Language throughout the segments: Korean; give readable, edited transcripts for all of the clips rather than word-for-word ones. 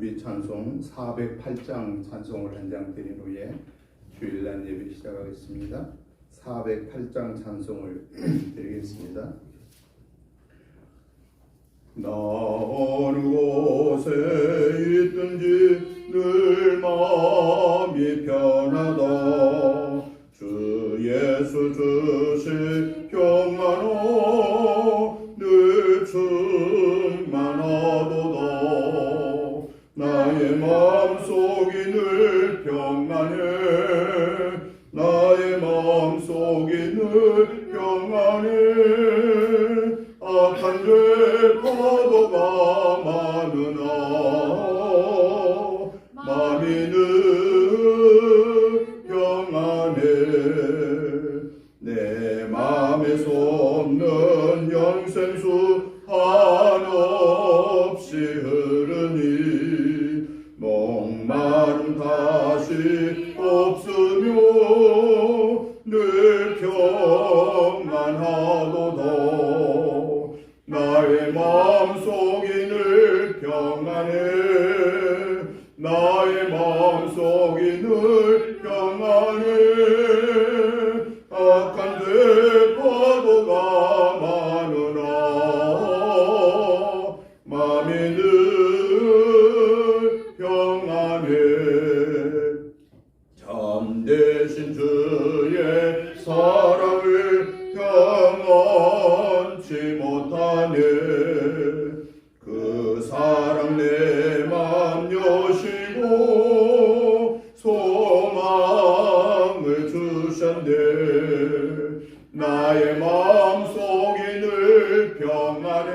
준비 찬송 408장 찬송을 한 장 드린 후에 주일날 예배 시작하겠습니다. 408장 찬송을 드리겠습니다. 나 어느 곳에 있든지 늘 마음이 편하다. 주 예수 주실 평안호 늘 충만하도다. 나의 마음속이 늘 평안해. 나의 마음속이 늘 평안해. 악한 죄 파도가 많으나 마음이 늘 평안해. 내 마음에 솟는 영생수 한없이 흐르니 목마름 다시 없으며 늘 평안하도다. 나의 마음속이 늘 평안해. 나의 마음속이 늘 평안해. 악한 죄 파도가 많으나 마음이 늘 평안해. 참되신 주의 사랑을 경험치 못하네. 그 사랑 내 맘 여시고 소망을 주셨네. 나의 마음속이 늘 평안해.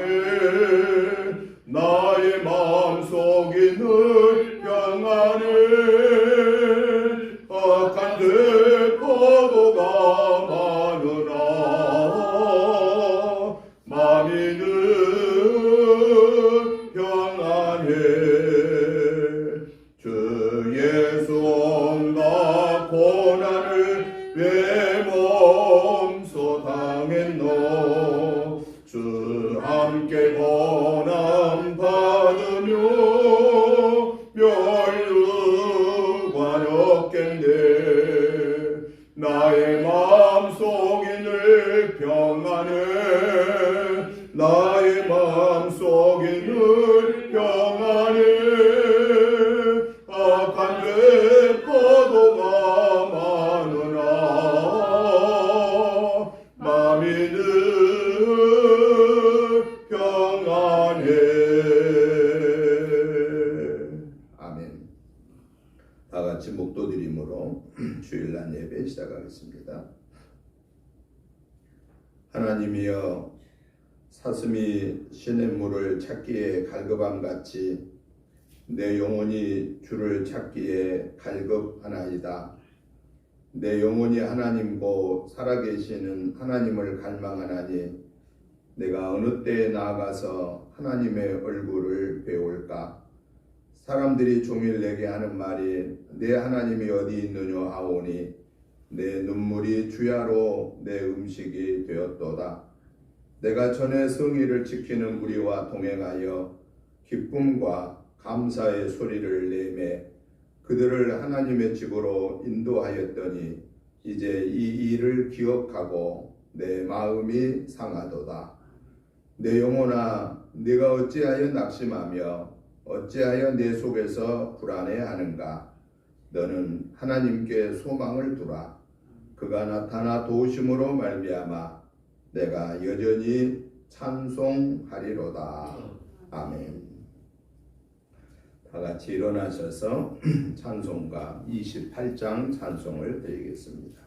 나의 마음속이 늘 평안해. 악한 죄 파도가 많으나 마음이 늘 평안해. 주 예수 온갖 고난을 왜 몸소 당했노. 주 함께 고난 받으며 멸류관 없겠네. 나의 마음속이 늘 평안해. 나의 마음속이 늘 평안해. 악한 죄 파도가 많으나 마음이 늘 평안해. 아멘. 다 같이 목도드림으로 주일날 예배 시작하겠습니다. 하나님이여, 사슴이 시냇물을 찾기에 갈급함같이 내 영혼이 주를 찾기에 갈급하나이다. 내 영혼이 하나님고 살아계시는 하나님을 갈망하나니 내가 어느 때에 나아가서 하나님의 얼굴을 배울까? 사람들이 종일 내게 하는 말이 내 하나님이 어디 있느냐 하오니 내 눈물이 주야로 내 음식이 되었도다. 내가 전에 성의를 지키는 무리와 동행하여 기쁨과 감사의 소리를 내매 그들을 하나님의 집으로 인도하였더니 이제 이 일을 기억하고 내 마음이 상하도다. 내 영혼아, 네가 어찌하여 낙심하며 어찌하여 내 속에서 불안해하는가? 너는 하나님께 소망을 두라. 그가 나타나 도우심으로 말미암아 내가 여전히 찬송하리로다. 아멘. 다 같이 일어나셔서 찬송가 28장 찬송을 드리겠습니다.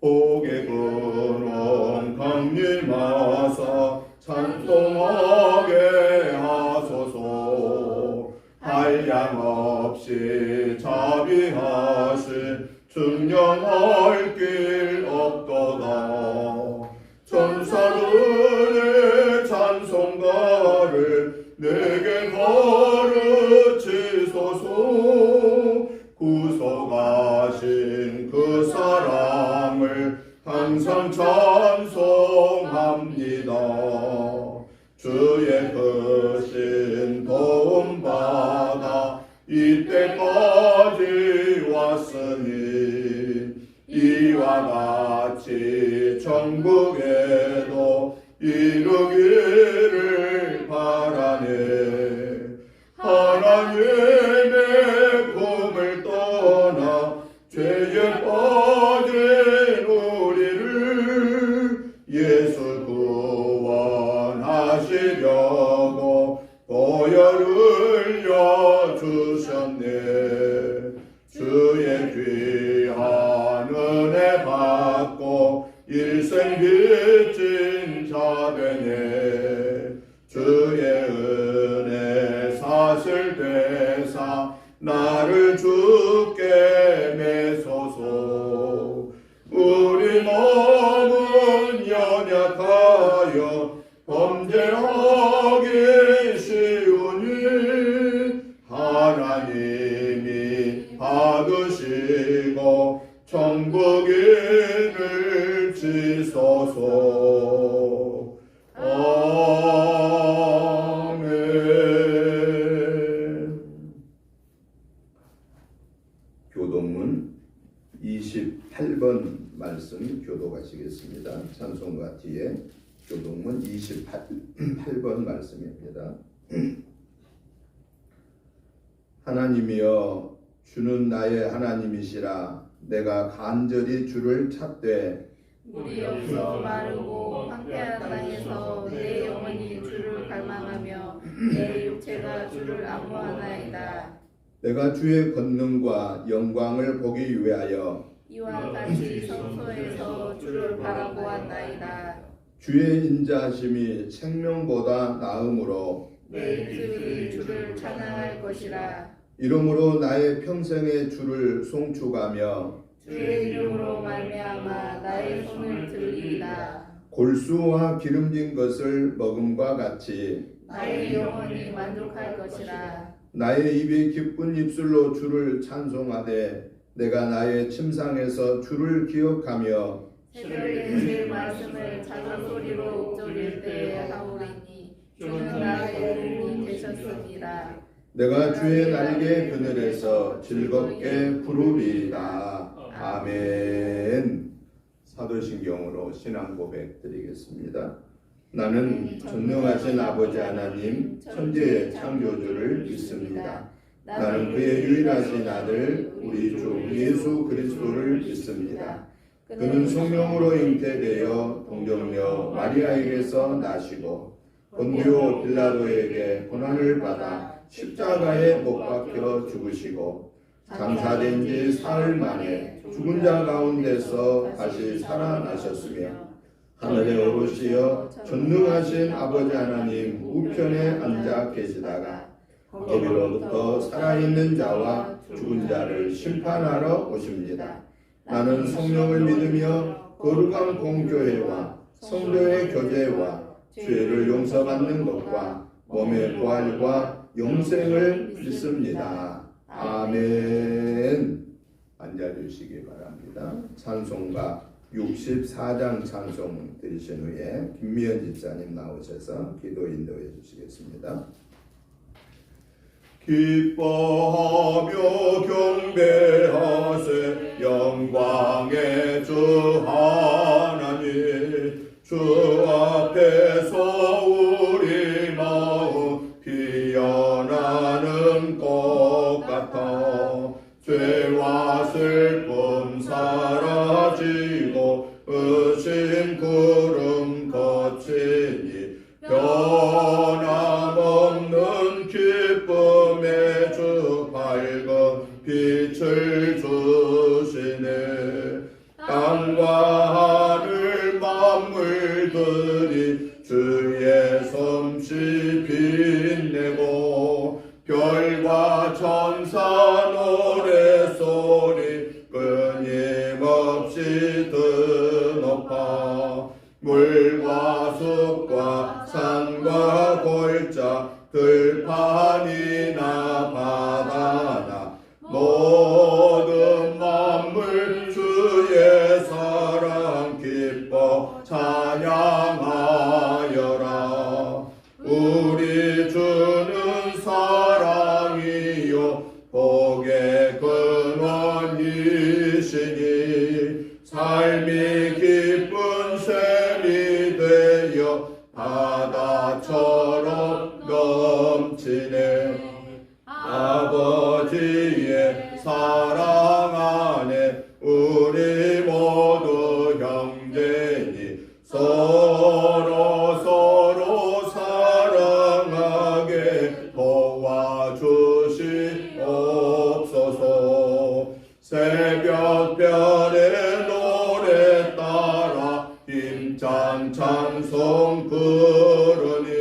복의 근원 강림하사 찬송하게 하소서. 한량없이 자비하신 증명할 길 없도다. 천사들의 찬송가를 내게 가르치소서. 구속하신 그 사랑을 항상 주의 크신 도움받아 이때까지 왔으니 이와 같이 천국에도 이르기를 바라네. 하나님의 품을 떠나 죄에 빠진 우리를 예수 구원하시려고 보혈 흘려 주셨네. 주의 귀한 은혜 받고 일생 빚진 자 되네. 주의 은혜 사슬 되사 나를 주께 매소서. 우리 몸은 연약하여 범죄하기 쉬우니 하나님이 받으시고 천국인을 지소서. 아멘. 교동문 28번 말씀 교독하시겠습니다. 찬송가 뒤에 교동문 28번 말씀입니다. 하나님이여 주는 나의 하나님이시라. 내가 간절히 주를 찾되 물이 없어 마르고 황폐한 땅에서 내 영혼이 주를 갈망하며 내 육체가 주를 안무하나이다. 내가 주의 권능과 영광을 보기 위하여 이와 같이 성소에서 주를 바라보았나이다. 주의 인자하심이 생명보다 나음으로 내 입술이 주를 찬양할 것이라. 이러므로 나의 평생에 주를 송축하며 주의 이름으로 말미암아 나의 손을 들리리다. 골수와 기름진 것을 먹음과 같이 나의 영혼이 만족할 것이라. 나의 입이 기쁜 입술로 주를 찬송하되 내가 나의 침상에서 주를 기억하며 새벽에 주의 말씀을 작은 소리로 읊조릴 때에 하오리니 주는 나의 도움이 되셨습니다. 내가 주의 날개 그늘에서 즐겁게 부르리이다. 아멘. 사도신경으로 신앙 고백 드리겠습니다. 나는 전능하신 아버지 하나님 천지의 창조주를 믿습니다. 나는 그의 유일하신 아들 우리 주 예수 그리스도를 믿습니다. 그는 성령으로 잉태되어 동정녀 마리아에게서 나시고 본디오 빌라도에게 고난을 받아 십자가에 못 박혀 죽으시고 장사된 지 사흘 만에 죽은 자 가운데서 다시 살아나셨으며 하늘에 오르시어 전능하신 아버지 하나님 우편에 앉아 계시다가 거기로부터 살아있는 자와 죽은 자를 심판하러 오십니다. 나는 성령을 믿으며 거룩한 공교회와 성도의 교제와 죄를 용서받는 것과 몸의 부활과 영생을 믿습니다. 아멘. 앉아주시기 바랍니다. 찬송가 64장 찬송 드리신 후에 김미연 집사님 나오셔서 기도 인도해 주시겠습니다. 기뻐하며 경배하세 영광의 주 하나님. 주 앞에서 우리 마음 피어나는 것 같아 죄와 슬픔 사라지고 의심 구름 거치니 변함없는 기쁨의 주 밝은 빛을 주시네. 땅과 하늘 만물들이 주의 솜씨 빛내고 별과 천사 노래소리 끊임없이 드높아 물과 숲과 산과 골짜 들판이나 바다나 모든 만물 주의 사랑 기뻐 찬양하여라. 바다처럼 넘치네. 아버지의 사랑 안에 우리 모두 형제니 서로 사랑하게 도와주시옵소서. 새벽별의 노래 따라 힘찬 찬송 부르니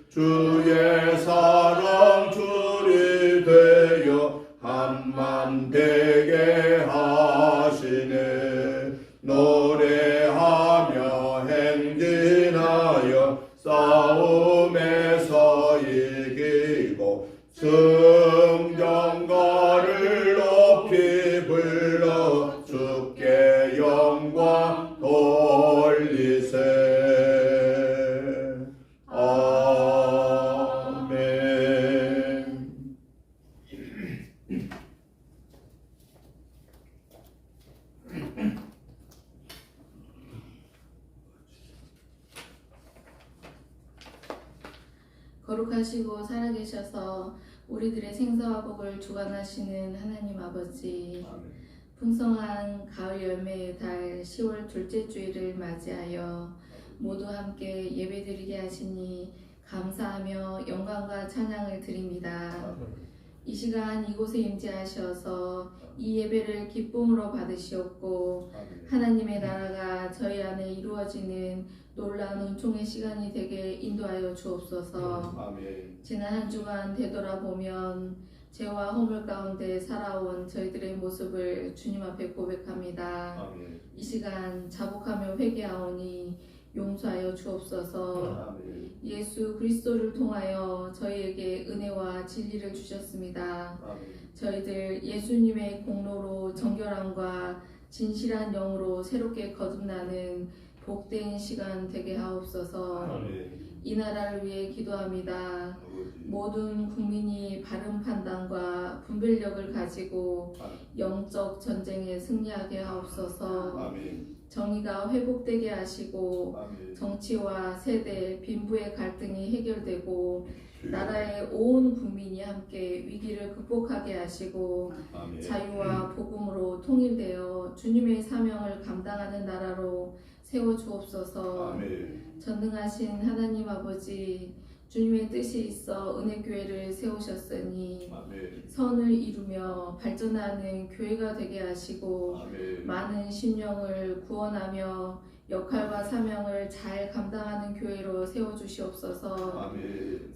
주의 사랑 줄이 되어 한맘 되게 하시네. 노래하며 행진하여 싸움에서 이기고 승전가를 높이 불러 주께 영광 돌리세. 아멘. 거룩하시고 살아계셔서 우리들의 생사와 복을 주관하시는 하나님 아버지, 풍성한 가을 열매의 달 10월 둘째 주일을 맞이하여 모두 함께 예배드리게 하시니 감사하며 영광과 찬양을 드립니다. 이 시간 이곳에 임재하셔서 이 예배를 기쁨으로 받으시옵고 하나님의 나라가 저희 안에 이루어지는 놀라운 은총의 시간이 되게 인도하여 주옵소서. 지난 한 주간 되돌아보면 죄와 허물 가운데 살아온 저희들의 모습을 주님 앞에 고백합니다. 이 시간 자복하며 회개하오니 용서하여 주옵소서. 예수 그리스도를 통하여 저희에게 은혜와 진리를 주셨습니다. 저희들 예수님의 공로로 정결함과 진실한 영으로 새롭게 거듭나는 복된 시간 되게 하옵소서. 이 나라를 위해 기도합니다. 모든 국민이 바른 판단과 분별력을 가지고 영적 전쟁에 승리하게 하옵소서. 정의가 회복되게 하시고 정치와 세대, 빈부의 갈등이 해결되고 나라의 온 국민이 함께 위기를 극복하게 하시고 자유와 복음으로 통일되어 주님의 사명을 감당하는 나라로 세워주옵소서. 전능하신 하나님 아버지, 주님의 뜻이 있어 은혜교회를 세우셨으니 선을 이루며 발전하는 교회가 되게 하시고 많은 심령을 구원하며 역할과 사명을 잘 감당하는 교회로 세워주시옵소서.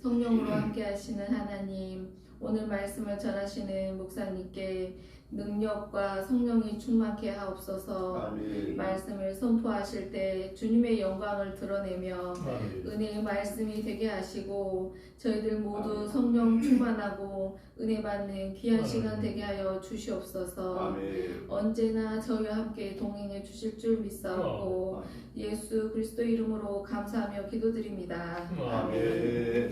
성령으로 함께 하시는 하나님, 오늘 말씀을 전하시는 목사님께 능력과 성령이 충만케 하옵소서. 말씀을 선포하실 때 주님의 영광을 드러내며 은혜의 말씀이 되게 하시고 저희들 모두 성령 충만하고 은혜 받는 귀한 시간 되게 하여 주시옵소서. 언제나 저희와 함께 동행해 주실 줄 믿사옵고 예수 그리스도 이름으로 감사하며 기도드립니다. 아멘.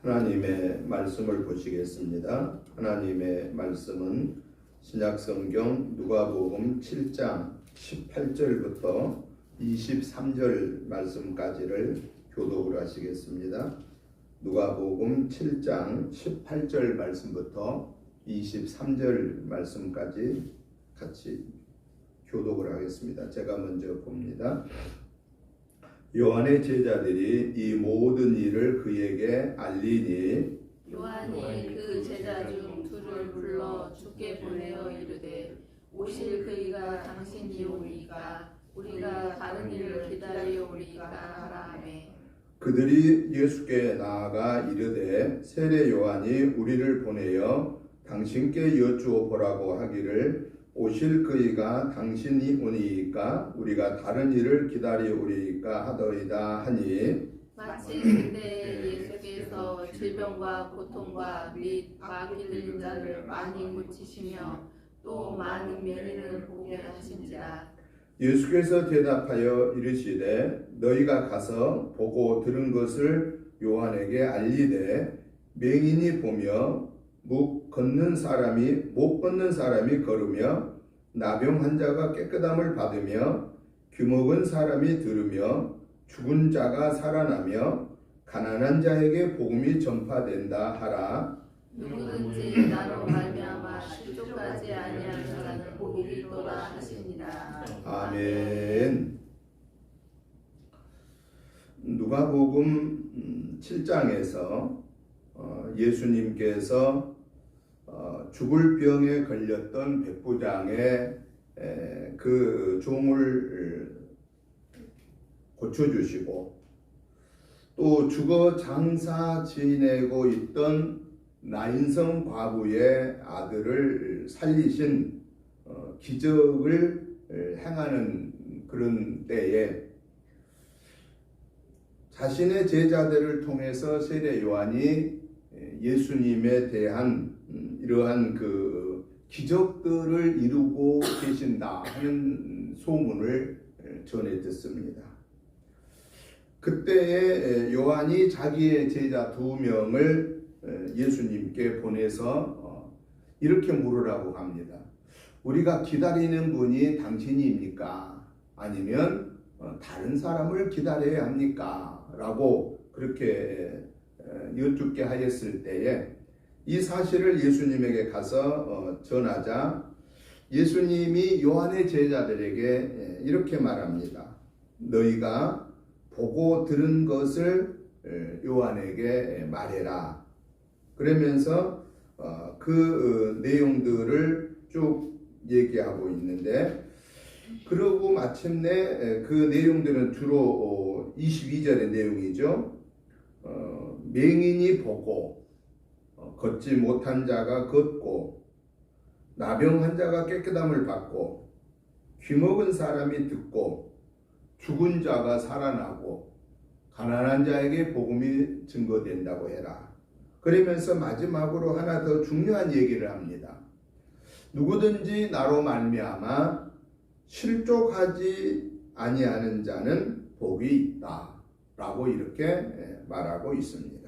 하나님의 말씀을 보시겠습니다. 하나님의 말씀은 신약성경 누가복음 7장 18절부터 23절 말씀까지를 교독을 하시겠습니다. 누가복음 7장 18절 말씀부터 23절 말씀까지 같이 교독을 하겠습니다. 제가 먼저 봅니다. 요한의 제자들이 이 모든 일을 그에게 알리니 요한이 그 제자 중 둘을 불러 주께 보내어 이르되 오실 그이가 당신이 오리이까 우리가 다른 일을 기다려 오리이까 하라 하매 그들이 예수께 나아가 이르되 세례 요한이 우리를 보내어 당신께 여쭈어 보라고 하기를 오실 그이가 당신이 오니이까 우리가 다른 일을 기다려 오리이까 하더이다 하니 마치 그때 예수께서 질병과 고통과 및 마귀 들린 자를 많이 고치시며 또 많은 맹인을 보게 하신지라. 예수께서 대답하여 이르시되 너희가 가서 보고 들은 것을 요한에게 알리되 맹인이 보며 못 걷는 사람이 걸으며 나병 환자가 깨끗함을 받으며 귀먹은 사람이 들으며 죽은 자가 살아나며 가난한 자에게 복음이 전파된다 하라. 누구든지 나로 말미암아 실족하지 아니하는 자는 복이 있도다 하시니라. 아멘. 누가복음 7장에서 예수님께서 죽을 병에 걸렸던 백부장의 그 종을 고쳐주시고 또 죽어 장사 지내고 있던 나인성 과부의 아들을 살리신 기적을 행하는 그런 때에 자신의 제자들을 통해서 세례 요한이 예수님에 대한 이러한 그 기적들을 이루고 계신다 하는 소문을 전해 듣습니다. 그때에 요한이 자기의 제자 2명을 예수님께 보내서 이렇게 물으라고 합니다. 우리가 기다리는 분이 당신입니까? 아니면 다른 사람을 기다려야 합니까? 라고 그렇게 여쭙게 하였을 때에 이 사실을 예수님에게 가서 전하자 예수님이 요한의 제자들에게 이렇게 말합니다. 너희가 보고 들은 것을 요한에게 말해라. 그러면서 그 내용들을 쭉 얘기하고 있는데 그러고 마침내 그 내용들은 주로 22절의 내용이죠. 맹인이 보고 걷지 못한 자가 걷고 나병 환자가 깨끗함을 받고 귀먹은 사람이 듣고 죽은 자가 살아나고 가난한 자에게 복음이 증거된다고 해라. 그러면서 마지막으로 하나 더 중요한 얘기를 합니다. 누구든지 나로 말미암아 실족하지 아니하는 자는 복이 있다 라고 이렇게 말하고 있습니다.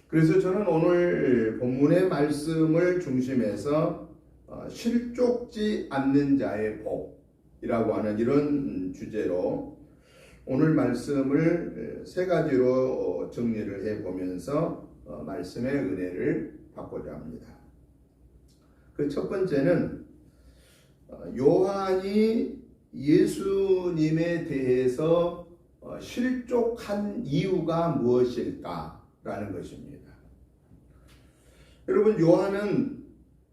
그래서 저는 오늘 본문의 말씀을 중심해서 실족지 않는 자의 복이라고 하는 이런 주제로 오늘 말씀을 3가지로 정리를 해보면서 말씀의 은혜를 받고자 합니다. 그 첫 번째는 요한이 예수님에 대해서 실족한 이유가 무엇일까라는 것입니다. 여러분, 요한은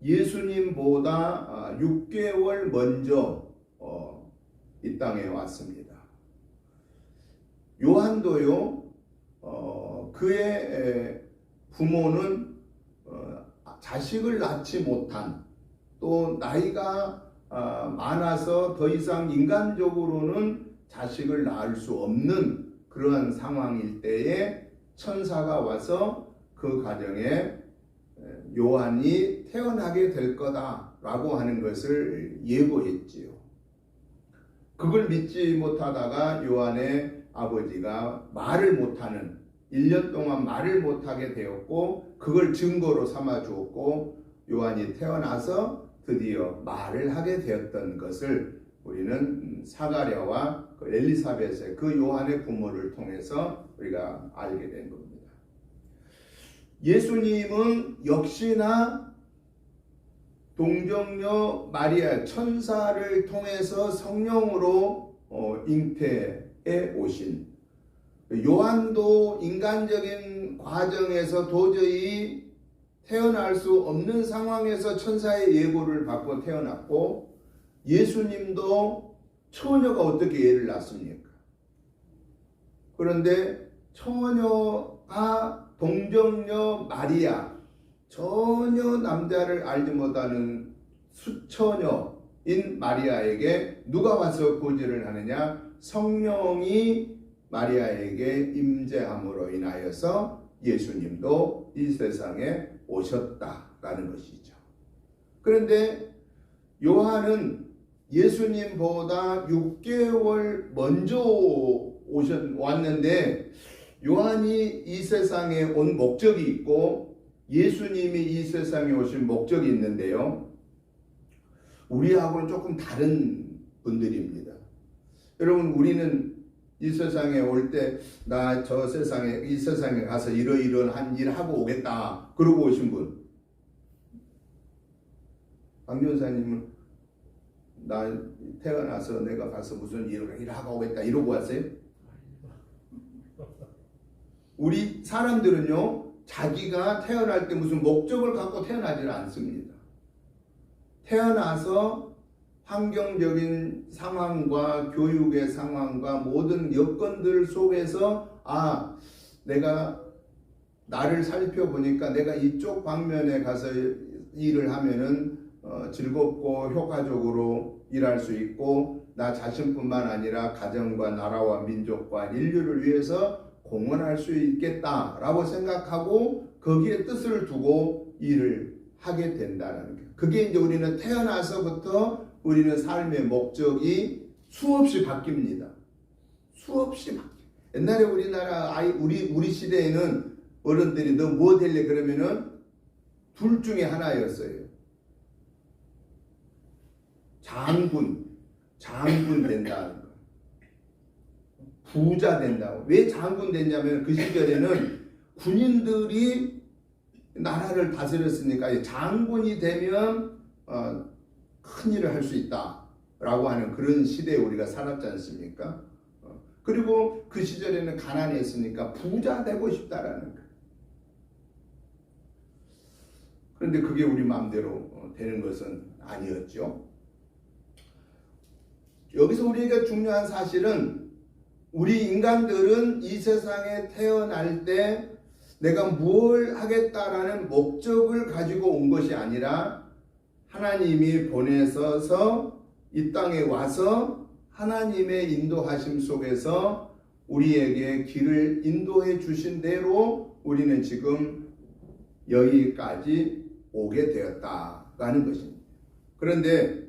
예수님보다 6개월 먼저 이 땅에 왔습니다. 요한도요, 그의 부모는 자식을 낳지 못한, 또 나이가 많아서 더 이상 인간적으로는 자식을 낳을 수 없는 그러한 상황일 때에 천사가 와서 그 가정에 요한이 태어나게 될 거다라고 하는 것을 예고했지요. 그걸 믿지 못하다가 요한의 아버지가 말을 못하는 1년 동안 말을 못하게 되었고 그걸 증거로 삼아 주었고 요한이 태어나서 드디어 말을 하게 되었던 것을 우리는 사가랴와 엘리사벳의 그 요한의 부모를 통해서 우리가 알게 된 겁니다. 예수님은 역시나 동정녀 마리아 천사를 통해서 성령으로 잉태해 오신, 요한도 인간적인 과정에서 도저히 태어날 수 없는 상황에서 천사의 예고를 받고 태어났고, 예수님도 처녀가 어떻게 애를 낳습니까? 그런데 처녀가 동정녀 마리아, 전혀 남자를 알지 못하는 수처녀인 마리아에게 누가 와서 구제를 하느냐? 성령이 마리아에게 임재함으로 인하여서 예수님도 이 세상에 오셨다라는 것이죠. 그런데 요한은 예수님보다 6개월 먼저 왔는데, 요한이 이 세상에 온 목적이 있고 예수님이 이 세상에 오신 목적이 있는데요. 우리하고는 조금 다른 분들입니다. 여러분, 우리는 이 세상에 올 때 나 저 세상에 이 세상에 가서 이러이러한 일 하고 오겠다 그러고 오신 분. 박 교사님은 나 태어나서 내가 가서 무슨 일을 하고 오겠다 이러고 왔어요? 우리 사람들은요, 자기가 태어날 때 무슨 목적을 갖고 태어나지는 않습니다. 태어나서 환경적인 상황과 교육의 상황과 모든 여건들 속에서 내가 나를 살펴보니까 내가 이쪽 방면에 가서 일을 하면은 즐겁고 효과적으로 일할 수 있고 나 자신뿐만 아니라 가정과 나라와 민족과 인류를 위해서 공헌할 수 있겠다라고 생각하고 거기에 뜻을 두고 일을 하게 된다는 거예요. 그게 이제 우리는 태어나서부터 우리는 삶의 목적이 수없이 바뀝니다. 수없이 바뀌어요. 옛날에 우리나라 우리 시대에는 어른들이 너 뭐 될래 그러면은 둘 중에 하나였어요. 장군 된다는 거. 부자 된다고. 왜 장군 됐냐면 그 시절에는 군인들이 나라를 다스렸으니까 장군이 되면 큰 일을 할 수 있다라고 하는 그런 시대에 우리가 살았지 않습니까? 그리고 그 시절에는 가난했으니까 부자 되고 싶다라는 거예요. 그런데 그게 우리 마음대로 되는 것은 아니었죠. 여기서 우리에게 중요한 사실은 우리 인간들은 이 세상에 태어날 때 내가 뭘 하겠다라는 목적을 가지고 온 것이 아니라 하나님이 보내셔서 이 땅에 와서 하나님의 인도하심 속에서 우리에게 길을 인도해 주신 대로 우리는 지금 여기까지 오게 되었다라는 것입니다. 그런데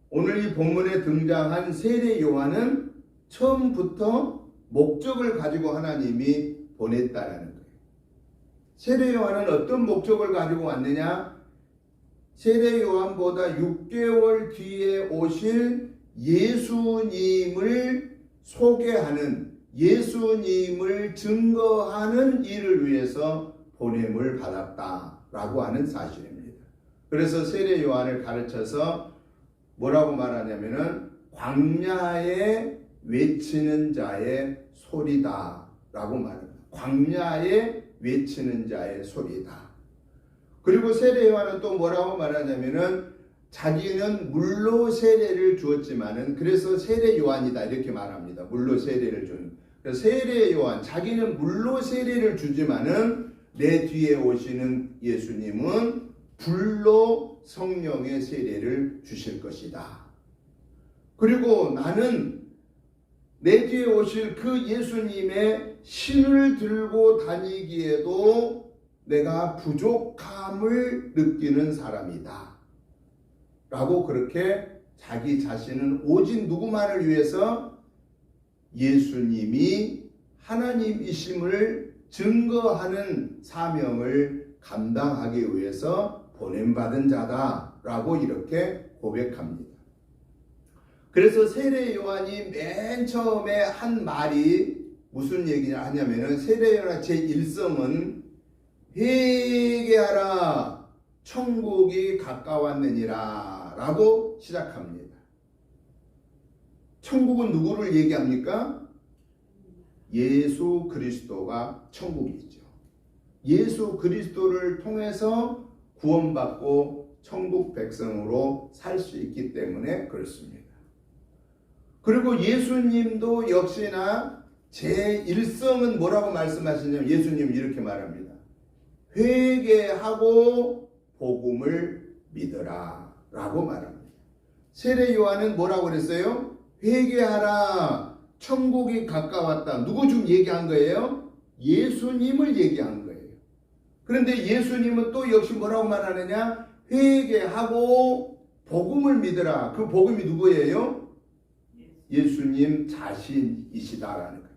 오늘 이 본문에 등장한 세례 요한은 처음부터 목적을 가지고 하나님이 보냈다라는 거예요. 세례 요한은 어떤 목적을 가지고 왔느냐? 세례 요한보다 6개월 뒤에 오실 예수님을 소개하는, 예수님을 증거하는 일을 위해서 보냄을 받았다라고 하는 사실입니다. 그래서 세례 요한을 가르쳐서 뭐라고 말하냐면은 광야에 외치는 자의 소리다라고 말합니다. 광야에 외치는 자의 소리다. 그리고 세례 요한은 또 뭐라고 말하냐면은 자기는 물로 세례를 주었지만은 그래서 세례 요한이다 이렇게 말합니다. 물로 세례를 준. 그래서 세례 요한 자기는 물로 세례를 주지만은 내 뒤에 오시는 예수님은 불로 성령의 세례를 주실 것이다. 그리고 나는 내 뒤에 오실 그 예수님의 신을 들고 다니기에도 내가 부족함을 느끼는 사람이다. 라고 그렇게 자기 자신은 오직 누구만을 위해서 예수님이 하나님이심을 증거하는 사명을 감당하기 위해서 보냄받은 자다라고 이렇게 고백합니다. 그래서 세례 요한이 맨 처음에 한 말이 무슨 얘기냐 하냐면은 세례 요한 제1성은 회개하라 천국이 가까웠느니라 라고 시작합니다. 천국은 누구를 얘기합니까? 예수 그리스도가 천국이죠. 예수 그리스도를 통해서 구원받고 천국 백성으로 살 수 있기 때문에 그렇습니다. 그리고 예수님도 역시나 제1성은 뭐라고 말씀하시냐면 예수님은 이렇게 말합니다. 회개하고 복음을 믿어라 라고 말합니다. 세례 요한은 뭐라고 그랬어요? 회개하라 천국이 가까웠다. 누구 지금 얘기한 거예요? 예수님을 얘기한 거예요. 그런데 예수님은 또 역시 뭐라고 말하느냐? 회개하고 복음을 믿어라. 그 복음이 누구예요? 예수님 자신이시다라는 거예요.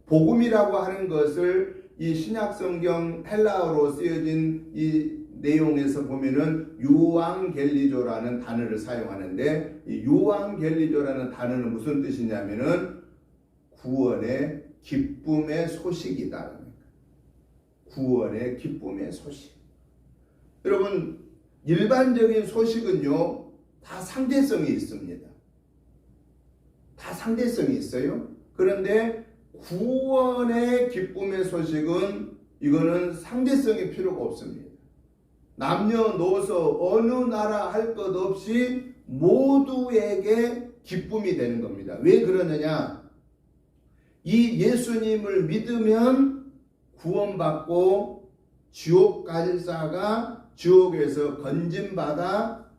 복음이라고 하는 것을 이 신약성경 헬라어로 쓰여진 이 내용에서 보면은 요한겔리조라는 단어를 사용하는데, 이 요한겔리조라는 단어는 무슨 뜻이냐면은 구원의 기쁨의 소식이다. 구원의 기쁨의 소식. 여러분, 일반적인 소식은요, 다 상대성이 있습니다. 다 상대성이 있어요. 그런데 구원의 기쁨의 소식은 이거는 상대성이 필요가 없습니다. 남녀노소 어느 나라 할 것 없이 모두에게 기쁨이 되는 겁니다. 왜 그러느냐? 이 예수님을 믿으면 구원받고 지옥 갈 자가 지옥에서 건짐받아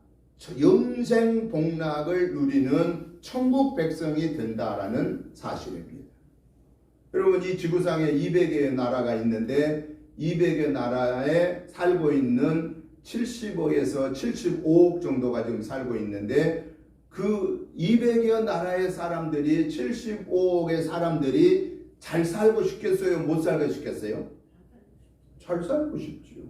영생 복락을 누리는 천국 백성이 된다라는 사실입니다. 여러분, 이 지구상에 200여 나라가 있는데 200여 나라에 살고 있는 75에서 75억 정도가 지금 살고 있는데, 그 200여 나라의 사람들이, 75억의 사람들이 잘 살고 싶겠어요? 못 살고 싶겠어요? 잘 살고 싶지요.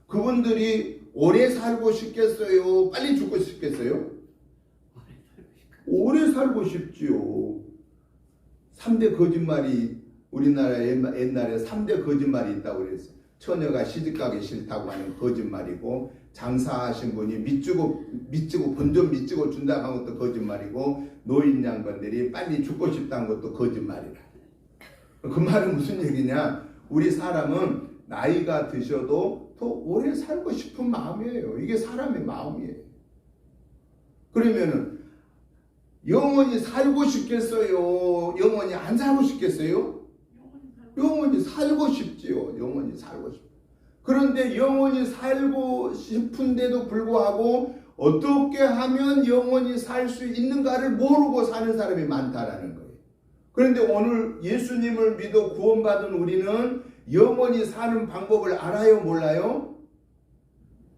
그분들이 오래 살고 싶겠어요? 빨리 죽고 싶겠어요? 오래 살고 싶지요. 3대 거짓말이, 우리나라에 옛날에 3대 거짓말이 있다고 그랬어요. 처녀가 시집가기 싫다고 하는 거짓말이고, 장사하신 분이 미치고 본전 미치고 준다고 하는 것도 거짓말이고, 노인 양반들이 빨리 죽고 싶다는 것도 거짓말이라. 그 말은 무슨 얘기냐? 우리 사람은 나이가 드셔도 더 오래 살고 싶은 마음이에요. 이게 사람의 마음이에요. 그러면은 영원히 살고 싶겠어요? 영원히 안 살고 싶겠어요? 영원히 살고 싶지요. 영원히 살고 싶. 그런데 영원히 살고 싶은데도 불구하고 어떻게 하면 영원히 살 수 있는가를 모르고 사는 사람이 많다라는 거예요. 그런데 오늘 예수님을 믿어 구원받은 우리는 영원히 사는 방법을 알아요, 몰라요?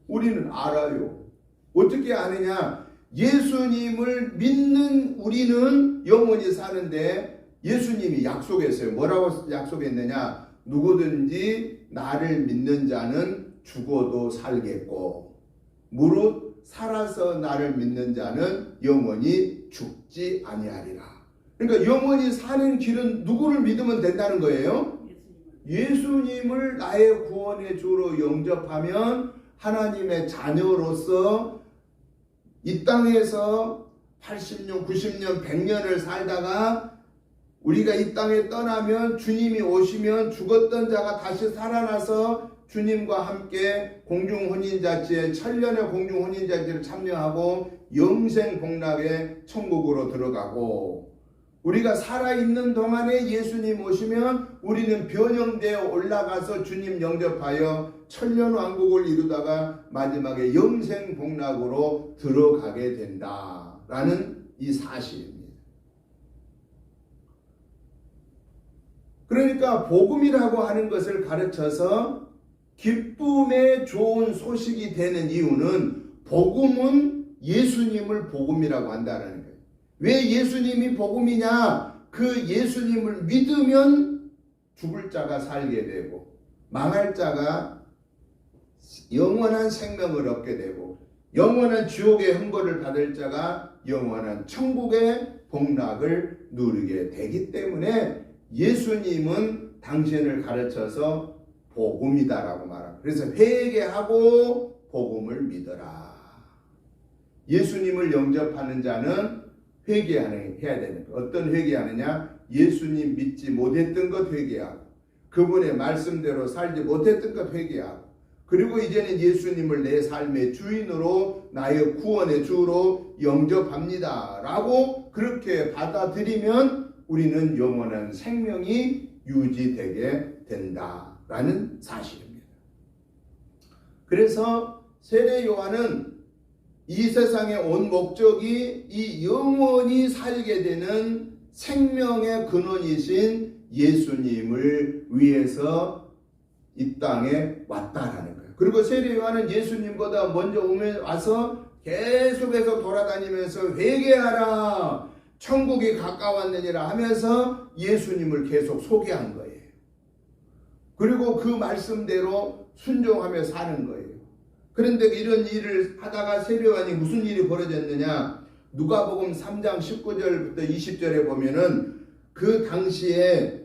우리는 알아요. 어떻게 아느냐? 예수님을 믿는 우리는 영원히 사는데, 예수님이 약속했어요. 뭐라고 약속했느냐? 누구든지 나를 믿는 자는 죽어도 살겠고, 무릇 살아서 나를 믿는 자는 영원히 죽지 아니하리라. 그러니까 영원히 사는 길은 누구를 믿으면 된다는 거예요? 예수님을 나의 구원의 주로 영접하면 하나님의 자녀로서 이 땅에서 80년, 90년, 100년을 살다가 우리가 이 땅에 떠나면, 주님이 오시면 죽었던 자가 다시 살아나서 주님과 함께 공중혼인잔치에, 천년의 공중혼인잔치를 참여하고 영생 복락의 천국으로 들어가고, 우리가 살아있는 동안에 예수님 오시면 우리는 변형되어 올라가서 주님 영접하여 천년왕국을 이루다가 마지막에 영생 복락으로 들어가게 된다라는 이 사실입니다. 그러니까 복음이라고 하는 것을 가르쳐서 기쁨의 좋은 소식이 되는 이유는, 복음은 예수님을 복음이라고 한다는 거예요. 왜 예수님이 복음이냐? 그 예수님을 믿으면 죽을 자가 살게 되고, 망할 자가 영원한 생명을 얻게 되고, 영원한 지옥의 형벌을 받을 자가 영원한 천국의 복락을 누리게 되기 때문에 예수님은 당신을 가르쳐서 복음이다라고 말합니다. 그래서 회개하고 복음을 믿어라. 예수님을 영접하는 자는 회개해야 되는 거예요. 어떤 회개하느냐? 예수님 믿지 못했던 것 회개하고, 그분의 말씀대로 살지 못했던 것 회개하고, 그리고 이제는 예수님을 내 삶의 주인으로, 나의 구원의 주로 영접합니다 라고 그렇게 받아들이면 우리는 영원한 생명이 유지되게 된다라는 사실입니다. 그래서 세례 요한은 이 세상에 온 목적이 이 영원히 살게 되는 생명의 근원이신 예수님을 위해서 이 땅에 왔다라는 거예요. 그리고 세례 요한은 예수님보다 먼저 와서 계속해서 돌아다니면서 회개하라, 천국이 가까웠느니라 하면서 예수님을 계속 소개한 거예요. 그리고 그 말씀대로 순종하며 사는 거예요. 그런데 이런 일을 하다가 세례요한이 무슨 일이 벌어졌느냐? 누가복음 3장 19절부터 20절에 보면은 그 당시에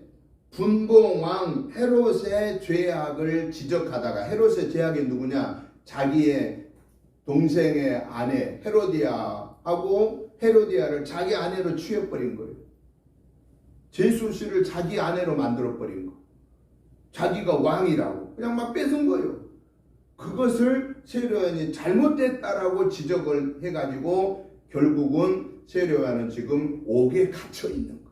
분봉왕 헤롯의 죄악을 지적하다가, 헤롯의 죄악이 누구냐? 자기의 동생의 아내 헤로디아하고 헤로디아를 자기 아내로 취해버린 거예요. 제수씨를 자기 아내로 만들어버린 거. 자기가 왕이라고 그냥 막 뺏은 거예요. 그것을 세례요한이 잘못됐다라고 지적을 해가지고 결국은 세례요한은 지금 옥에 갇혀 있는 거예요.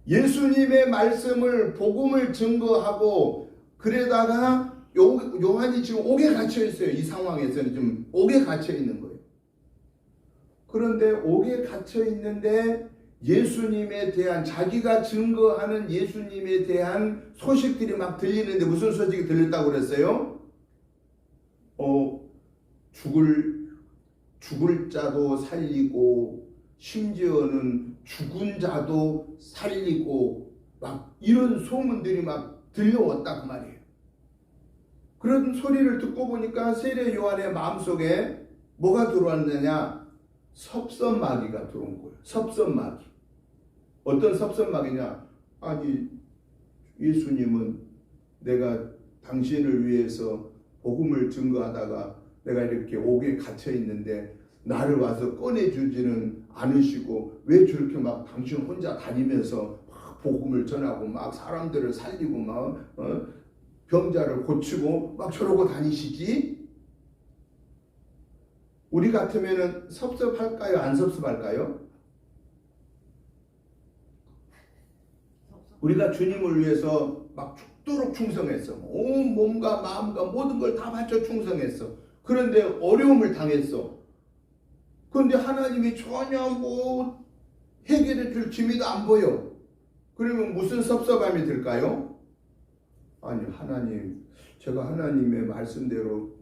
예수님의 말씀을 복음을 증거하고 그러다가 요한이 지금 옥에 갇혀 있어요. 이 상황에서는 지금 옥에 갇혀 있는 거예요. 그런데 옥에 갇혀 있는데 예수님에 대한, 자기가 증거하는 예수님에 대한 소식들이 막 들리는데, 무슨 소식이 들렸다고 그랬어요? 죽을 자도 살리고 심지어는 죽은 자도 살리고 막 이런 소문들이 막 들려왔다 그 말이에요. 그런 소리를 듣고 보니까 세례 요한의 마음속에 뭐가 들어왔느냐? 섭섭마귀가 들어온 거예요. 섭섭마귀. 어떤 섭섭마귀냐? 아니, 예수님은 내가 당신을 위해서 복음을 증거하다가 내가 이렇게 옥에 갇혀 있는데 나를 와서 꺼내주지는 않으시고 왜 저렇게 막 당신 혼자 다니면서 막 복음을 전하고 막 사람들을 살리고 막 병자를 고치고 막 저러고 다니시지? 우리 같으면은 섭섭할까요? 안 섭섭할까요? 우리가 주님을 위해서 막 죽도록 충성했어. 온 몸과 마음과 모든 걸 다 바쳐 충성했어. 그런데 어려움을 당했어. 그런데 하나님이 전혀 뭐 해결해 줄 기미도 안 보여. 그러면 무슨 섭섭함이 들까요? 아니, 하나님, 제가 하나님의 말씀대로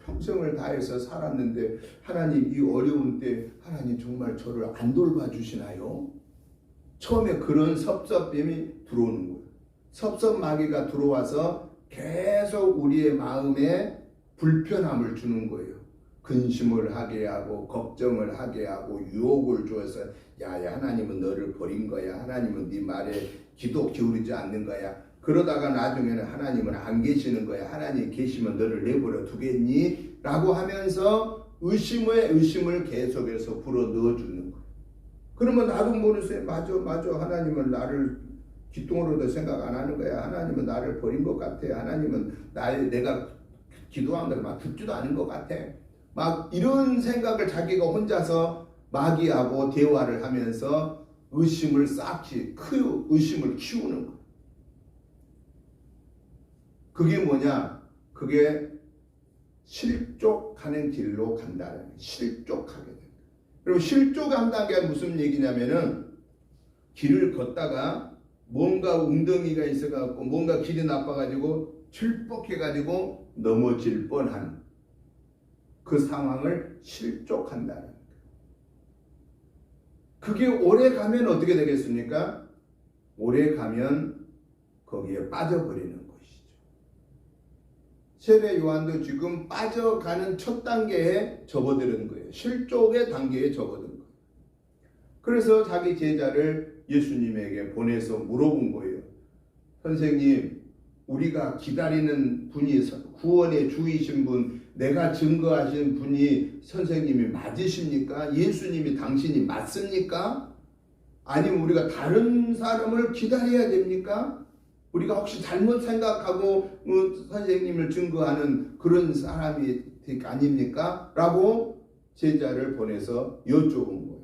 평생을 다해서 살았는데 하나님 이 어려운 때 하나님 정말 저를 안 돌봐주시나요? 처음에 그런 섭섭함이 들어오는 거예요. 섭섭마귀가 들어와서 계속 우리의 마음에 불편함을 주는 거예요. 근심을 하게 하고 걱정을 하게 하고 유혹을 주어서 야 하나님은 너를 버린 거야. 하나님은 네 말에 귀도 기울이지 않는 거야. 그러다가 나중에는 하나님은 안 계시는 거야. 하나님 계시면 너를 내버려 두겠니? 라고 하면서 의심을 계속해서 불어 넣어주는 거예요. 그러면 나도 모르세요. 맞아. 하나님은 나를 기둥으로도 생각 안 하는 거야. 하나님은 나를 버린 것 같아. 하나님은 내가 기도한 걸 막 듣지도 않은 것 같아. 막 이런 생각을 자기가 혼자서 마귀하고 대화를 하면서 의심을 의심을 키우는 거예요. 그게 뭐냐? 그게 실족하는 길로 간다는 거예요. 실족하게 된다. 그리고 실족한다는 게 무슨 얘기냐면은 길을 걷다가 뭔가 웅덩이가 있어갖고 뭔가 길이 나빠가지고 출복해가지고 넘어질 뻔한 그 상황을 실족한다는 거예요. 그게 오래 가면 어떻게 되겠습니까? 오래 가면 거기에 빠져버리는 것이죠. 세례 요한도 지금 빠져가는 첫 단계에 접어드는 거예요. 실족의 단계에 접어든 거예요. 그래서 자기 제자를 예수님에게 보내서 물어본 거예요. 선생님, 우리가 기다리는 분이 구원의 주이신 분, 내가 증거하신 분이 선생님이 맞으십니까? 예수님이 당신이 맞습니까? 아니면 우리가 다른 사람을 기다려야 됩니까? 우리가 혹시 잘못 생각하고 선생님을 증거하는 그런 사람이 아닙니까? 라고 제자를 보내서 여쭤본 거예요.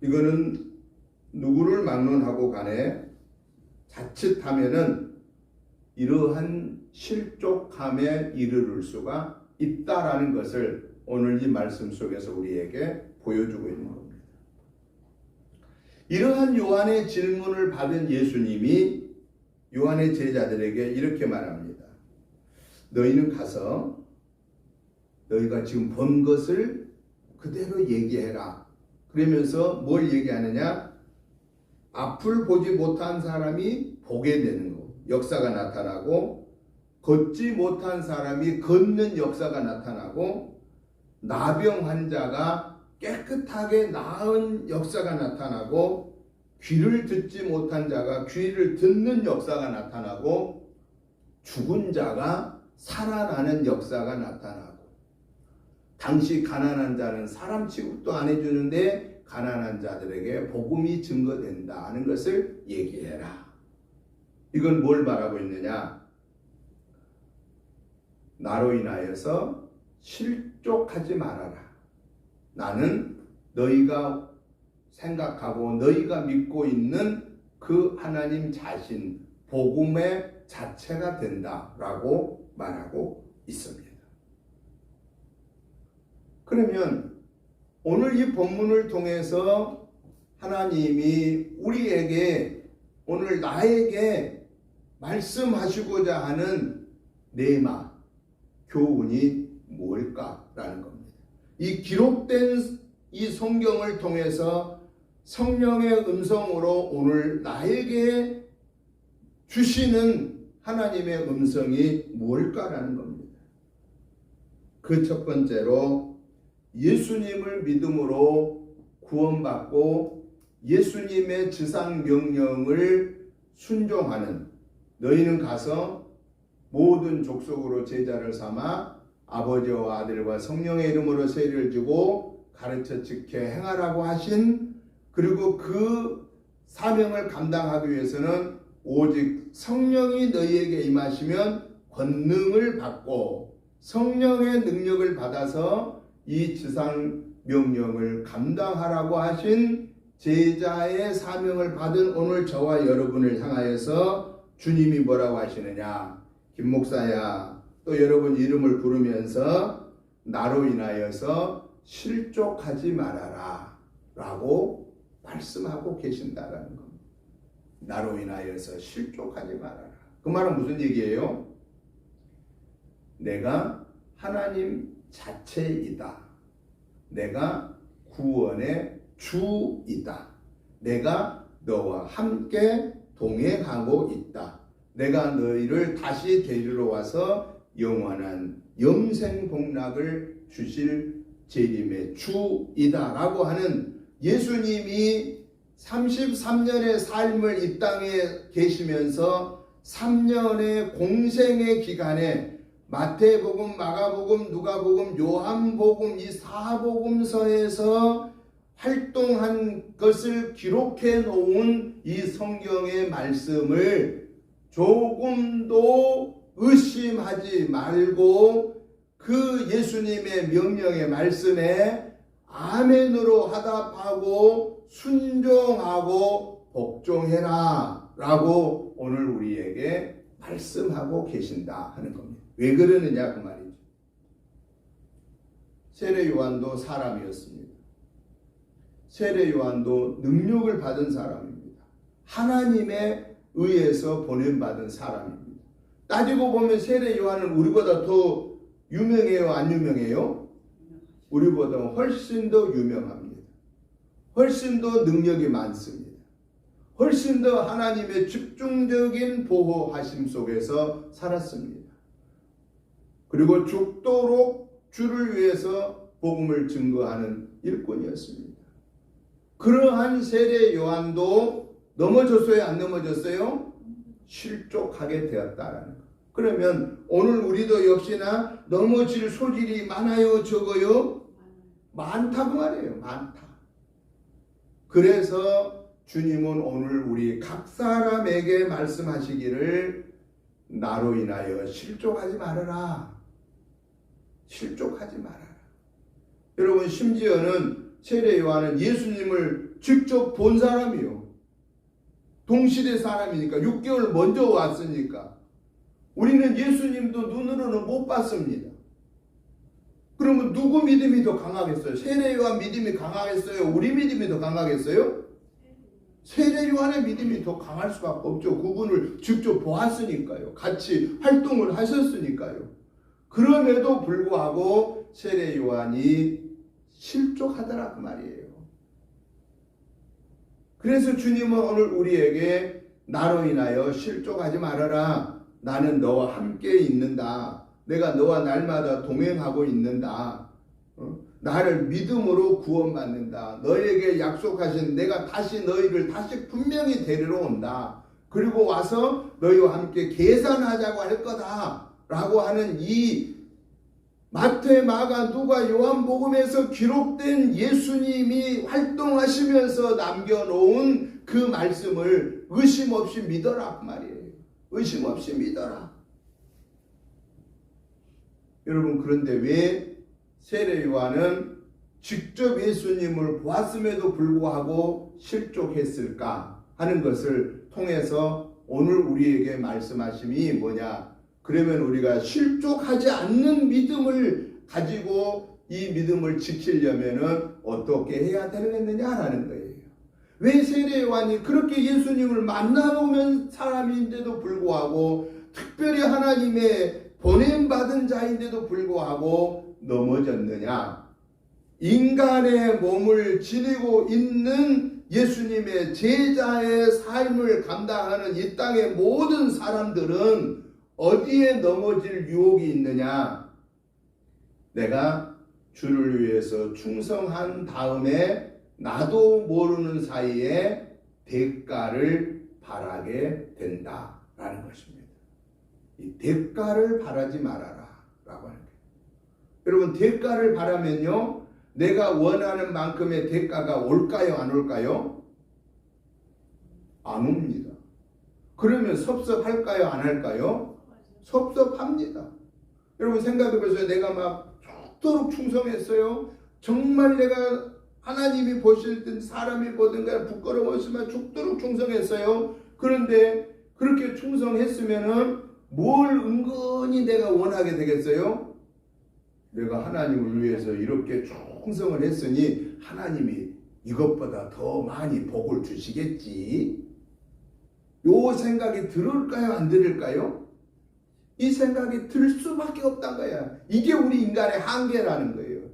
이거는 누구를 막론하고 간에 자칫하면은 이러한 실족함에 이르를 수가 있다라는 것을 오늘 이 말씀 속에서 우리에게 보여주고 있는 겁니다. 이러한 요한의 질문을 받은 예수님이 요한의 제자들에게 이렇게 말합니다. 너희는 가서 너희가 지금 본 것을 그대로 얘기해라. 그러면서 뭘 얘기하느냐? 앞을 보지 못한 사람이 보게 되는 거, 역사가 나타나고, 걷지 못한 사람이 걷는 역사가 나타나고, 나병 환자가 깨끗하게 나은 역사가 나타나고, 귀를 듣지 못한 자가 귀를 듣는 역사가 나타나고, 죽은 자가 살아나는 역사가 나타나고, 당시 가난한 자는 사람 취급도 안 해주는데 가난한 자들에게 복음이 증거된다 하는 것을 얘기해라. 이건 뭘 말하고 있느냐? 나로 인하여서 실족하지 말아라. 나는 너희가 생각하고 너희가 믿고 있는 그 하나님 자신, 복음의 자체가 된다라고 말하고 있습니다. 그러면 오늘 이 본문을 통해서 하나님이 우리에게, 오늘 나에게 말씀하시고자 하는 내마, 교훈이 뭘까라는 겁니다. 이 기록된 이 성경을 통해서 성령의 음성으로 오늘 나에게 주시는 하나님의 음성이 뭘까라는 겁니다. 그 첫 번째로 예수님을 믿음으로 구원받고 예수님의 지상 명령을 순종하는, 너희는 가서 모든 족속으로 제자를 삼아 아버지와 아들과 성령의 이름으로 세례를 주고 가르쳐 지켜 행하라고 하신, 그리고 그 사명을 감당하기 위해서는 오직 성령이 너희에게 임하시면 권능을 받고 성령의 능력을 받아서 이 지상 명령을 감당하라고 하신 제자의 사명을 받은 오늘 저와 여러분을 향하여서 주님이 뭐라고 하시느냐? 김 목사야, 또 여러분 이름을 부르면서 나로 인하여서 실족하지 말아라 라고 말씀하고 계신다라는 겁니다. 나로 인하여서 실족하지 말아라. 그 말은 무슨 얘기예요? 내가 하나님 자체이다. 내가 구원의 주이다. 내가 너와 함께 동행하고 있다. 내가 너희를 다시 데리러 와서 영원한 영생복락을 주실 재림의 주이다라고 하는 예수님이 33년의 삶을 이 땅에 계시면서 3년의 공생의 기간에 마태복음, 마가복음, 누가복음, 요한복음 이 사복음서에서 활동한 것을 기록해 놓은 이 성경의 말씀을 조금도 의심하지 말고 그 예수님의 명령의 말씀에 아멘으로 화답하고 순종하고 복종해라 라고 오늘 우리에게 말씀하고 계신다 하는 겁니다. 왜 그러느냐 그 말이죠. 세례 요한도 사람이었습니다. 세례 요한도 능력을 받은 사람입니다. 하나님에 의해서 보냄받은 사람입니다. 따지고 보면 세례 요한은 우리보다 더 유명해요, 안 유명해요? 우리보다 훨씬 더 유명합니다. 훨씬 더 능력이 많습니다. 훨씬 더 하나님의 집중적인 보호하심 속에서 살았습니다. 그리고 죽도록 주를 위해서 복음을 증거하는 일꾼이었습니다. 그러한 세례 요한도 넘어졌어요, 안 넘어졌어요? 실족하게 되었다라는 것. 그러면 오늘 우리도 역시나 넘어질 소질이 많아요, 적어요? 많다고 말이에요, 많다. 그래서 주님은 오늘 우리 각 사람에게 말씀하시기를 나로 인하여 실족하지 말아라. 실족하지 말아라. 여러분 심지어는 세례 요한은 예수님을 직접 본 사람이요. 동시대 사람이니까 6개월 먼저 왔으니까 우리는 예수님도 눈으로는 못 봤습니다. 그러면 누구 믿음이 더 강하겠어요? 세례 요한 믿음이 강하겠어요? 우리 믿음이 더 강하겠어요? 세례 요한의 믿음이 더 강할 수밖에 없죠. 그분을 직접 보았으니까요. 같이 활동을 하셨으니까요. 그럼에도 불구하고 세례 요한이 실족하더라 그 말이에요. 그래서 주님은 오늘 우리에게 나로 인하여 실족하지 말아라. 나는 너와 함께 있는다. 내가 너와 날마다 동행하고 있는다. 나를 믿음으로 구원받는다. 너에게 약속하신 내가 다시 너희를 다시 분명히 데리러 온다. 그리고 와서 너희와 함께 계산하자고 할 거다. 라고 하는 이 마태, 마가, 누가, 요한복음에서 기록된 예수님이 활동하시면서 남겨놓은 그 말씀을 의심 없이 믿어라 그 말이에요. 의심 없이 믿어라. 여러분, 그런데 왜 세례 요한은 직접 예수님을 보았음에도 불구하고 실족했을까 하는 것을 통해서 오늘 우리에게 말씀하심이 뭐냐? 그러면 우리가 실족하지 않는 믿음을 가지고 이 믿음을 지키려면은 어떻게 해야 되겠느냐라는 거예요. 왜 세례 요한이 그렇게 예수님을 만나보면 사람인데도 불구하고 특별히 하나님의 보냄받은 자인데도 불구하고 넘어졌느냐? 인간의 몸을 지니고 있는 예수님의 제자의 삶을 감당하는 이 땅의 모든 사람들은 어디에 넘어질 유혹이 있느냐? 내가 주를 위해서 충성한 다음에 나도 모르는 사이에 대가를 바라게 된다라는 것입니다. 이 대가를 바라지 말아라 라고 하는 거예요. 여러분, 대가를 바라면요, 내가 원하는 만큼의 대가가 올까요, 안 올까요? 안 옵니다. 그러면 섭섭할까요, 안 할까요? 섭섭합니다. 여러분, 생각해 보세요. 내가 막 죽도록 충성했어요. 정말 내가 하나님이 보실 때 사람이 보든가 부끄러워하지만 죽도록 충성했어요. 그런데 그렇게 충성했으면은 뭘 은근히 내가 원하게 되겠어요? 내가 하나님을 위해서 이렇게 충성을 했으니 하나님이 이것보다 더 많이 복을 주시겠지. 요 생각이 들을까요, 안 들을까요? 이 생각이 들 수밖에 없단 거야. 이게 우리 인간의 한계라는 거예요.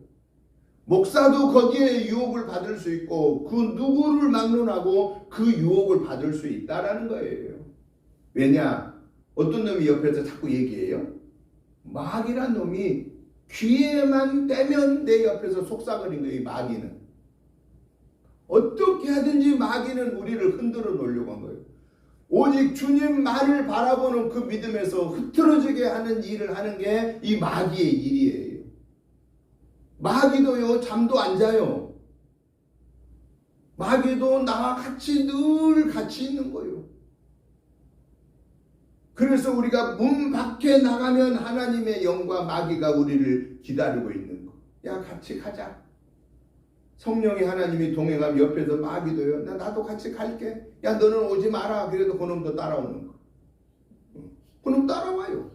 목사도 거기에 유혹을 받을 수 있고 그 누구를 막론하고 그 유혹을 받을 수 있다라는 거예요. 왜냐? 어떤 놈이 옆에서 자꾸 얘기해요. 마귀란 놈이 귀에만 떼면 내 옆에서 속삭이는 거예요. 마귀는. 어떻게 하든지 마귀는 우리를 흔들어 놓으려고 한 거예요. 오직 주님 말을 바라보는 그 믿음에서 흐트러지게 하는 일을 하는 게 이 마귀의 일이에요. 마귀도요, 잠도 안 자요. 마귀도 나와 같이 늘 같이 있는 거예요. 그래서 우리가 문 밖에 나가면 하나님의 영과 마귀가 우리를 기다리고 있는 거. 야, 같이 가자. 성령이 하나님이 동행하면 옆에서 마귀도요, 나도 같이 갈게. 야, 너는 오지 마라. 그래도 그놈도 따라오는 거. 그놈 따라와요.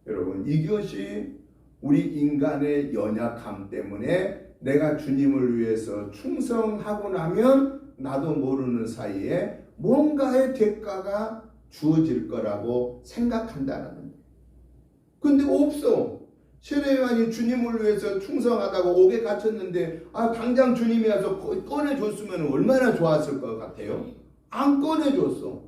여러분, 이것이 우리 인간의 연약함 때문에 내가 주님을 위해서 충성하고 나면 나도 모르는 사이에 뭔가의 대가가 주어질 거라고 생각한다는 거예요. 근데 없어. 세례 요한이 주님을 위해서 충성하다고 옥에 갇혔는데 당장 주님이 와서 꺼내줬으면 얼마나 좋았을 것 같아요? 안 꺼내줬어.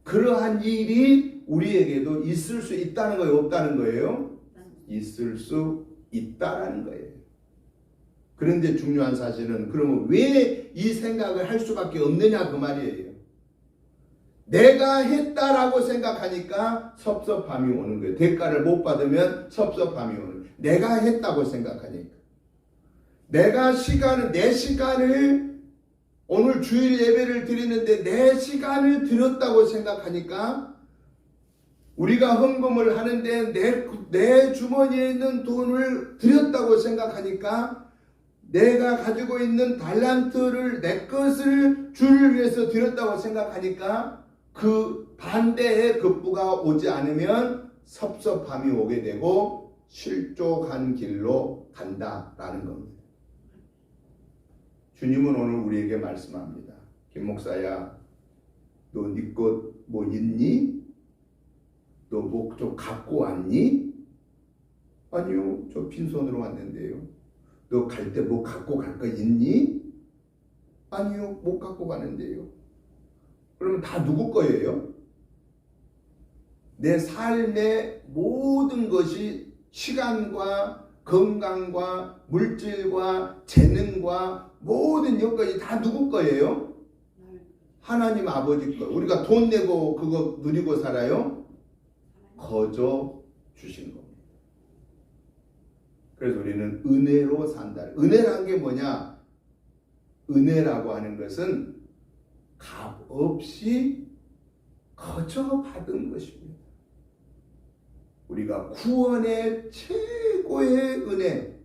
그러한 일이 우리에게도 있을 수 있다는 거예요? 없다는 거예요? 있을 수 있다라는 거예요. 그런데 중요한 사실은 그러면 왜 이 생각을 할 수밖에 없느냐 그 말이에요. 내가 했다라고 생각하니까 섭섭함이 오는 거예요. 대가를 못 받으면 섭섭함이 오는 거예요. 내가 했다고 생각하니까. 내 시간을 오늘 주일 예배를 드리는데 내 시간을 드렸다고 생각하니까 우리가 헌금을 하는데 내 주머니에 있는 돈을 드렸다고 생각하니까 내가 가지고 있는 달란트를 내 것을 주를 위해서 드렸다고 생각하니까 그 반대의 급부가 오지 않으면 섭섭함이 오게 되고 실족한 길로 간다라는 겁니다. 주님은 오늘 우리에게 말씀합니다. 김 목사야, 너 네 것 뭐 있니? 너 뭐 좀 갖고 왔니? 아니요, 저 빈손으로 왔는데요. 너 갈 때 뭐 갖고 갈 거 있니? 아니요, 못 갖고 가는데요. 그러면 다 누구 거예요? 내 삶의 모든 것이 시간과 건강과 물질과 재능과 모든 여건이 다 누구 거예요? 하나님 아버지 거. 우리가 돈 내고 그거 누리고 살아요? 거저 주신 겁니다. 그래서 우리는 은혜로 산다. 은혜란 게 뭐냐? 은혜라고 하는 것은 값 없이 거저 받은 것입니다. 우리가 구원의 최고의 은혜,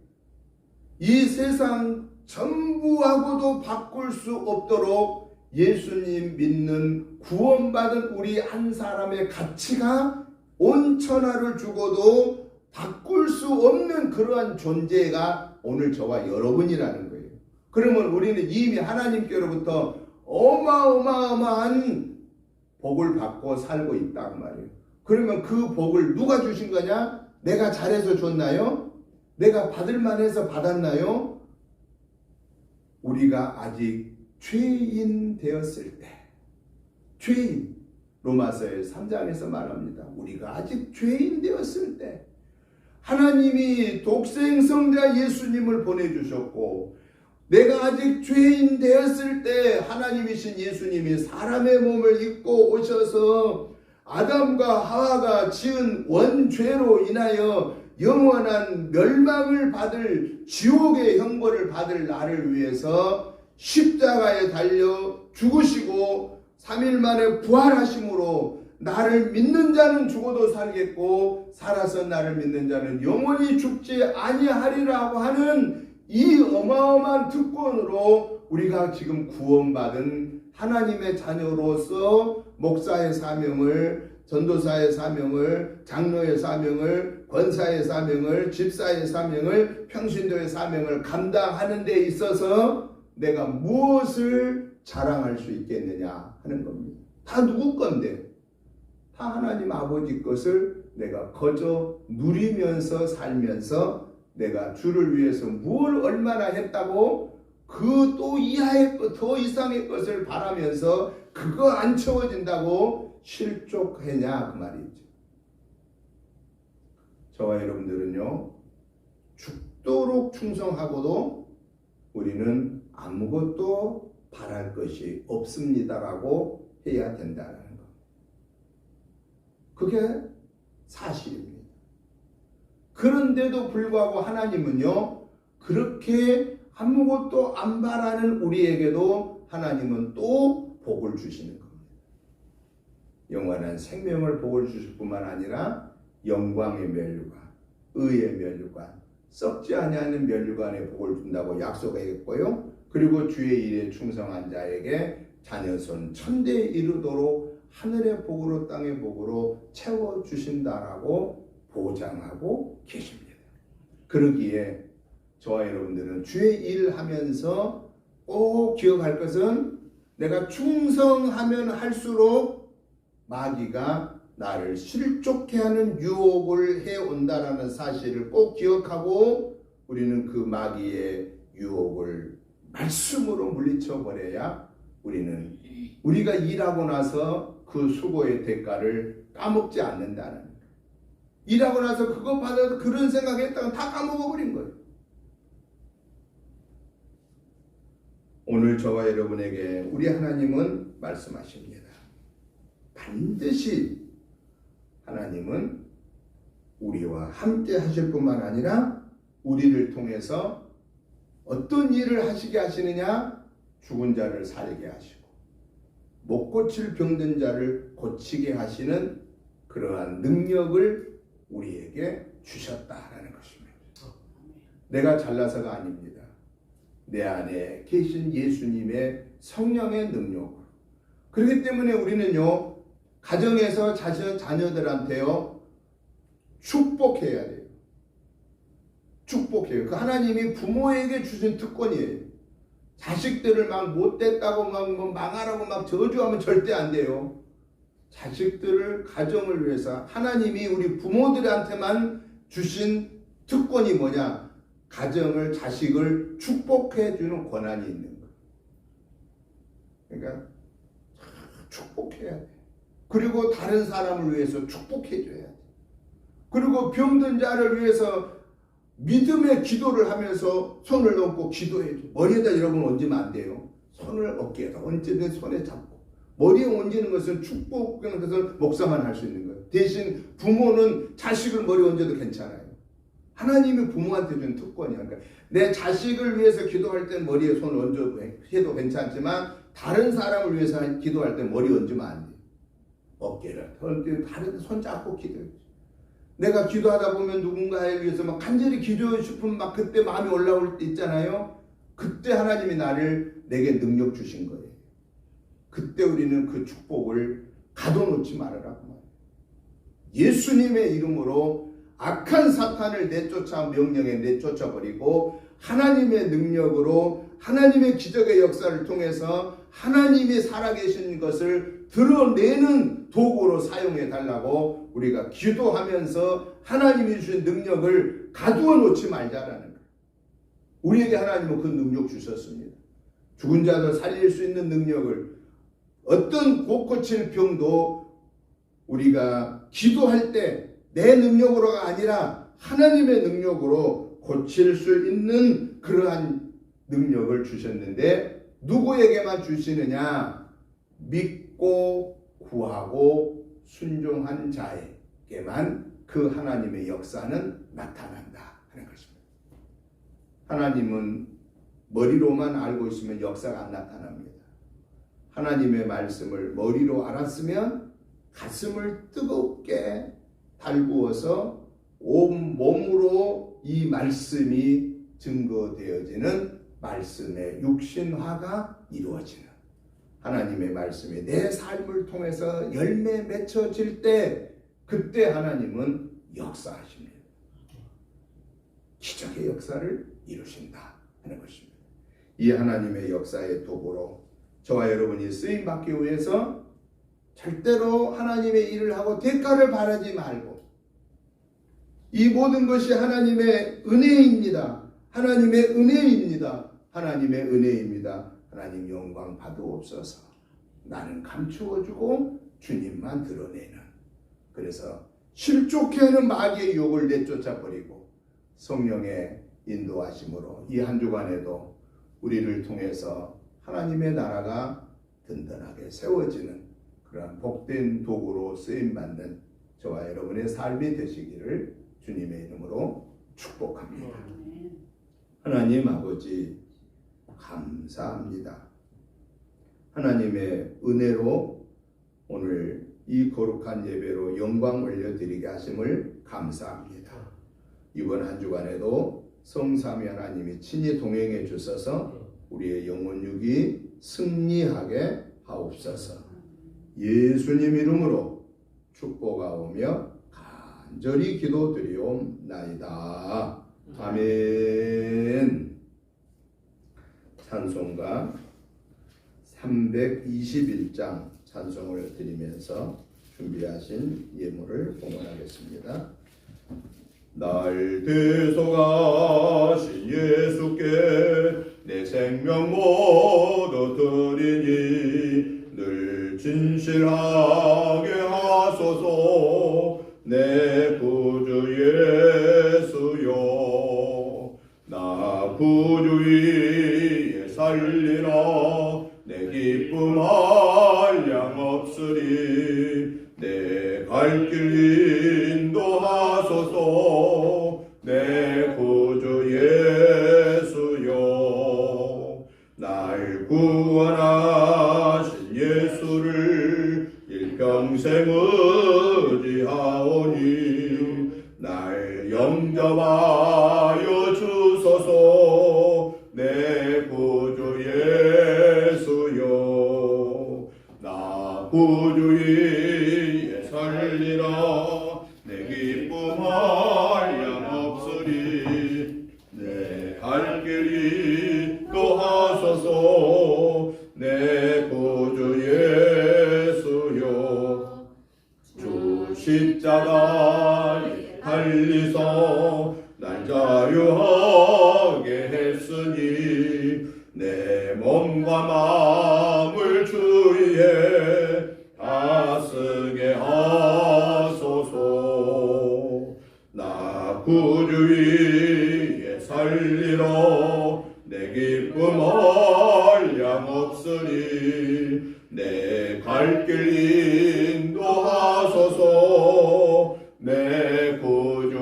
이 세상 전부하고도 바꿀 수 없도록 예수님 믿는 구원받은 우리 한 사람의 가치가 온 천하를 주고도 바꿀 수 없는 그러한 존재가 오늘 저와 여러분이라는 거예요. 그러면 우리는 이미 하나님께로부터 어마어마한 복을 받고 살고 있단 말이에요. 그러면 그 복을 누가 주신 거냐? 내가 잘해서 줬나요? 내가 받을 만해서 받았나요? 우리가 아직 죄인 되었을 때, 죄인, 로마서의 3장에서 말합니다. 우리가 아직 죄인 되었을 때 하나님이 독생 성자 예수님을 보내주셨고, 내가 아직 죄인 되었을 때 하나님이신 예수님이 사람의 몸을 입고 오셔서 아담과 하와가 지은 원죄로 인하여 영원한 멸망을 받을 지옥의 형벌을 받을 나를 위해서 십자가에 달려 죽으시고 3일 만에 부활하심으로 나를 믿는 자는 죽어도 살겠고 살아서 나를 믿는 자는 영원히 죽지 아니하리라고 하는 이 어마어마한 특권으로 우리가 지금 구원받은 하나님의 자녀로서 목사의 사명을, 전도사의 사명을, 장로의 사명을, 권사의 사명을, 집사의 사명을, 평신도의 사명을 감당하는 데 있어서 내가 무엇을 자랑할 수 있겠느냐 하는 겁니다. 다 누구 건데? 다 하나님 아버지 것을 내가 거저 누리면서 살면서 내가 주를 위해서 뭘 얼마나 했다고 그 또 이하의 것, 더 이상의 것을 바라면서 그거 안 채워진다고 실족하냐 그 말이죠. 저와 여러분들은요, 죽도록 충성하고도 우리는 아무것도 바랄 것이 없습니다라고 해야 된다는 것. 그게 사실입니다. 그런데도 불구하고 하나님은요, 그렇게 아무것도 안 바라는 우리에게도 하나님은 또 복을 주시는 겁니다. 영원한 생명을 복을 주실 뿐만 아니라 영광의 면류관, 의의 면류관, 썩지 아니하는 면류관의 복을 준다고 약속했고요. 그리고 주의 일에 충성한 자에게 자녀손 천대에 이르도록 하늘의 복으로 땅의 복으로 채워주신다라고 보장하고 계십니다. 그러기에 저와 여러분들은 주의 일을 하면서 꼭 기억할 것은 내가 충성하면 할수록 마귀가 나를 실족해 하는 유혹을 해온다라는 사실을 꼭 기억하고 우리는 그 마귀의 유혹을 말씀으로 물리쳐 버려야 우리는 우리가 일하고 나서 그 수고의 대가를 까먹지 않는다는 거예요. 일하고 나서 그거 받아서 그런 생각했다가 다 까먹어버린 거예요. 오늘 저와 여러분에게 우리 하나님은 말씀하십니다. 반드시 하나님은 우리와 함께 하실 뿐만 아니라 우리를 통해서 어떤 일을 하시게 하시느냐? 죽은 자를 살게 하시고 못 고칠 병든 자를 고치게 하시는 그러한 능력을 우리에게 주셨다라는 것입니다. 내가 잘나서가 아닙니다. 내 안에 계신 예수님의 성령의 능력으로. 그렇기 때문에 우리는요, 가정에서 자녀들한테요, 축복해야 돼요. 축복해요. 그 하나님이 부모에게 주신 특권이에요. 자식들을 막 못됐다고 막 망하라고 막 저주하면 절대 안 돼요. 자식들을, 가정을 위해서 하나님이 우리 부모들한테만 주신 특권이 뭐냐? 가정을, 자식을 축복해 주는 권한이 있는 거예요. 그러니까 축복해야 돼. 그리고 다른 사람을 위해서 축복해 줘야 돼. 그리고 병든 자를 위해서 믿음의 기도를 하면서 손을 얹고 기도해 줘. 머리에다 여러분 얹으면 안 돼요. 손을 어깨에다 얹든 손에 잡고. 머리에 얹는 것은 축복하는 것을 목사만 할 수 있는 거예요. 대신 부모는 자식을 머리에 얹어도 괜찮아요. 하나님이 부모한테 준 특권이야. 그러니까 내 자식을 위해서 기도할 때 머리에 손을 얹어도 해도 괜찮지만 다른 사람을 위해서 기도할 때 머리 얹으면 안 돼. 어깨를 다른 손 잡고 기도해. 내가 기도하다 보면 누군가에 위해서 막 간절히 기도하고 싶은 막 그때 마음이 올라올 때 있잖아요. 그때 하나님이 내게 능력 주신 거예요. 그때 우리는 그 축복을 가둬놓지 말으라고 말해요. 예수님의 이름으로 악한 사탄을 명령에 내쫓아버리고 하나님의 능력으로 하나님의 기적의 역사를 통해서 하나님이 살아계신 것을 드러내는 도구로 사용해 달라고 우리가 기도하면서 하나님이 주신 능력을 가두어 놓지 말자라는 거예요. 우리에게 하나님은 그 능력 주셨습니다. 죽은 자들 살릴 수 있는 능력을, 어떤 못 고칠 병도 우리가 기도할 때 내 능력으로가 아니라 하나님의 능력으로 고칠 수 있는 그러한 능력을 주셨는데 누구에게만 주시느냐? 믿고 구하고 순종한 자에게만 그 하나님의 역사는 나타난다 하는 것입니다. 하나님은 머리로만 알고 있으면 역사가 안 나타납니다. 하나님의 말씀을 머리로 알았으면 가슴을 뜨겁게 달구어서 온 몸으로 이 말씀이 증거되어지는 말씀의 육신화가 이루어지는 하나님의 말씀이 내 삶을 통해서 열매 맺혀질 때 그때 하나님은 역사하십니다. 기적의 역사를 이루신다 하는 것입니다. 이 하나님의 역사의 도구로 저와 여러분이 쓰임받기 위해서 절대로 하나님의 일을 하고 대가를 바라지 말고 이 모든 것이 하나님의 은혜입니다. 하나님의 은혜입니다. 하나님의 은혜입니다. 하나님 영광 받으옵소서. 나는 감추어주고 주님만 드러내는. 그래서 실족해 하는 마귀의 유혹을 내쫓아버리고 성령의 인도하심으로 이 한 주간에도 우리를 통해서 하나님의 나라가 든든하게 세워지는 그러한 복된 도구로 쓰임받는 저와 여러분의 삶이 되시기를 주님의 이름으로 축복합니다. 하나님 아버지 감사합니다. 하나님의 은혜로 오늘 이 거룩한 예배로 영광 올려드리게 하심을 감사합니다. 이번 한 주간에도 성삼위 하나님이 친히 동행해 주셔서 우리의 영혼육이 승리하게 하옵소서. 예수님 이름으로 축복하오며 간절히 기도드리옵나이다. 아멘. 찬송가 321장 찬송을 드리면서 준비하신 예물을 봉헌하겠습니다. 날 대속하신 예수께 내 생명 모두 드리니 늘 진실하게 하소서. 내 구주 예수여 나 구주 위에 살리라. 내 기쁨 한량 없으리. 내 갈 길 인도하소서. 내 구주 예수여 날 구원하신 예수를 일평생 의지하오니 날 영접하여 주소서. 내 구주 예수여 나 구주 위에 살리라. 내 기쁨 한량 없으리. 내 갈 길 인도하소서. 내 구주 예수여 주 십자가에 달리서 날 자유하여 했으니 내 몸과 마음을 주위에 다스게 하소서. 나 구주 위에 살리러 내 기쁨 한량없으니 내 갈 길 인도하소서. 내 구주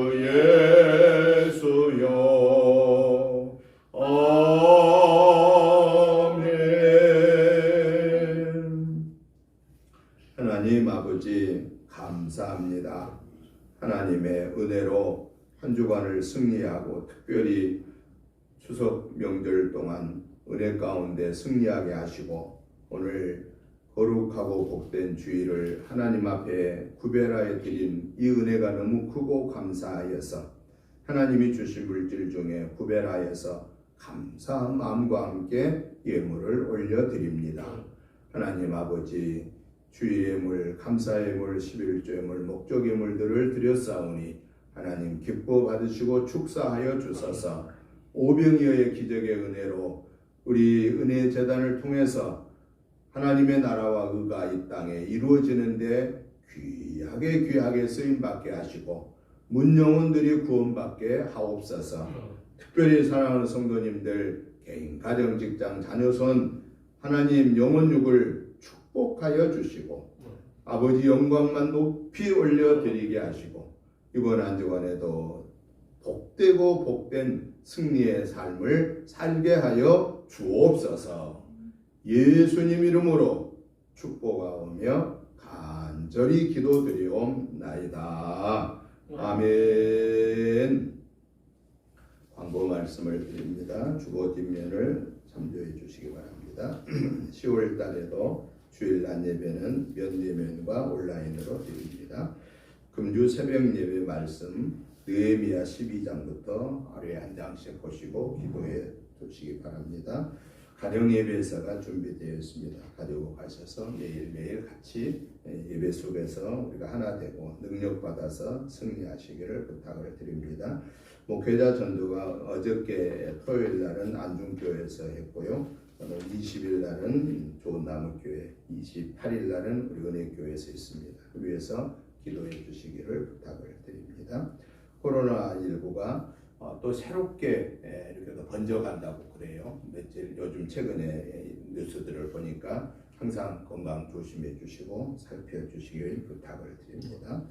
예수여. 아멘. 하나님 아버지 감사합니다. 하나님의 은혜로 한 주간을 승리하고 특별히 추석 명절 동안 은혜 가운데 승리하게 하시고 오늘 거룩하고 복된 주일을 하나님 앞에 구별하여 드린 이 은혜가 너무 크고 감사하여서 하나님이 주신 물질 중에 구별하여서 감사한 마음과 함께 예물을 올려드립니다. 하나님 아버지 주일의 물, 감사의 물, 11조의 물, 목적의 물들을 드렸사오니 하나님 기뻐 받으시고 축사하여 주소서. 오병이어의 기적의 은혜로 우리 은혜 재단을 통해서 하나님의 나라와 의가 이 땅에 이루어지는데 귀하게 쓰임받게 하시고 문영혼들이 구원받게 하옵소서. 특별히 사랑하는 성도님들 개인, 가정, 직장, 자녀손 하나님 영혼육을 축복하여 주시고 아버지 영광만 높이 올려드리게 하시고 이번 한 주간에도 복되고 복된 승리의 삶을 살게 하여 주옵소서. 예수님 이름으로 축복하오며 간절히 기도드리옵나이다. 아멘. 광고 말씀을 드립니다. 주보 뒷면을 참조해 주시기 바랍니다. 10월 달에도 주일 낮 예배는 면대면과 온라인으로 드립니다. 금주 새벽 예배 말씀 느헤미야 12장부터 하루에 한 장씩 보시고 기도해 주시기 바랍니다. 가정 예배사가 준비되어 있습니다. 가지고 가셔서 매일매일 같이 예배 속에서 우리가 하나 되고 능력받아서 승리하시기를 부탁을 드립니다. 목회자 전도가 어저께 토요일 날은 안중교회에서 했고요. 오늘 20일 날은 좋은나무교회, 28일 날은 우리 은혜교회에서 있습니다. 그 위해서 기도해 주시기를 부탁을 드립니다. 코로나19가 또 새롭게 이렇게 번져간다고 그래요. 며칠 요즘 최근에 뉴스들을 보니까 항상 건강 조심해 주시고 살펴주시길 부탁을 드립니다.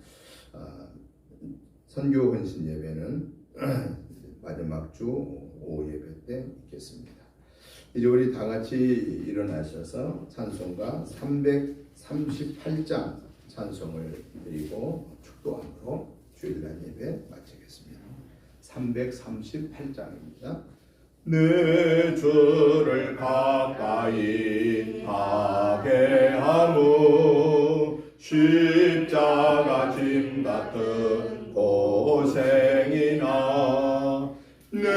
선교 헌신 예배는 마지막 주 오후 예배 때 있겠습니다. 이제 우리 다 같이 일어나셔서 찬송가 338장 찬송을 드리고 축도함으로 주일날 예배 마치겠습니다. 338장입니다. 내 주를 가까이 하게 하무 십자가 짐 같은 고생이나 내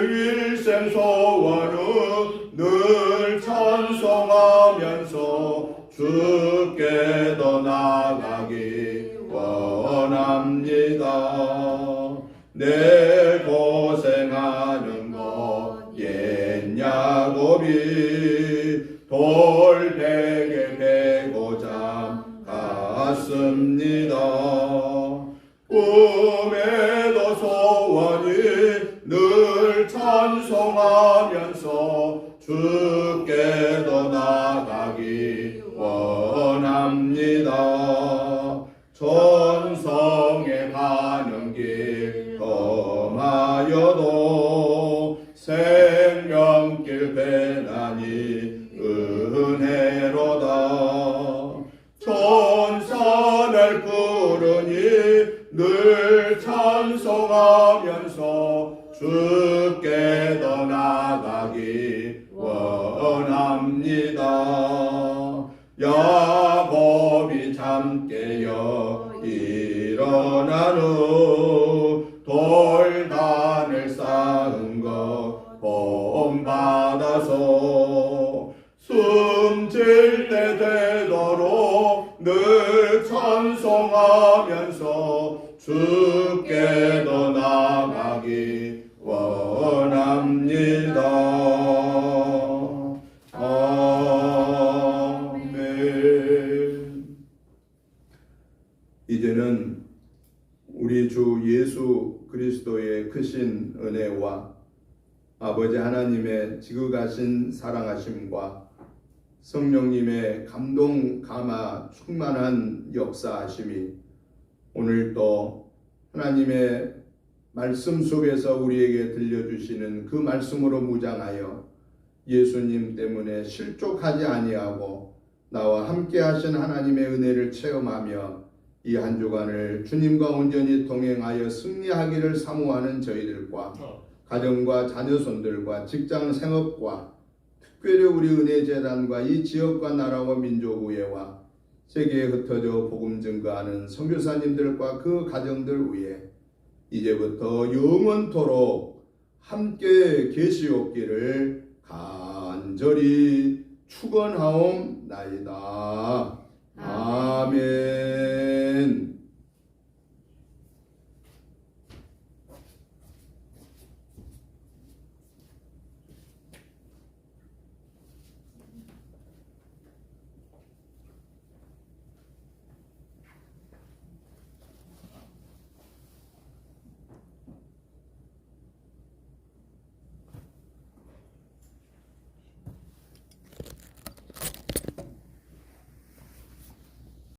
일생 소원은 늘 찬송하면서 주께 더 나아가기 원합니다. 내 고생하는 것 옛 야곱이 돌베개 베고 잠 갔습니다. 꿈에도 소원이 늘 찬송하면서 주께 더 나아가기 원합니다. 전성에 가는 길 험하여도 생명길 배난이 은혜로다. 천산을 부르니 늘 찬송하면서 주께 더 나아가기 원합니다. 야곱이 잠 깨어 일어난 후 돌단을 쌓은 것 본받아서 숨질 때 되도록 늘 찬송하면서 주께 더 나아가기 원합니다. 크신 은혜와 아버지 하나님의 지극하신 사랑하심과 성령님의 감동 감화 충만한 역사하심이 오늘도 하나님의 말씀 속에서 우리에게 들려주시는 그 말씀으로 무장하여 예수님 때문에 실족하지 아니하고 나와 함께 하신 하나님의 은혜를 체험하며 이 한 주간을 주님과 온전히 동행하여 승리하기를 사모하는 저희들과 가정과 자녀손들과 직장 생업과 특별히 우리 은혜재단과 이 지역과 나라와 민족 의회와 세계에 흩어져 복음 증거하는 선교사님들과 그 가정들 위해 이제부터 영원토록 함께 계시옵기를 간절히 축원하옵나이다. 아멘.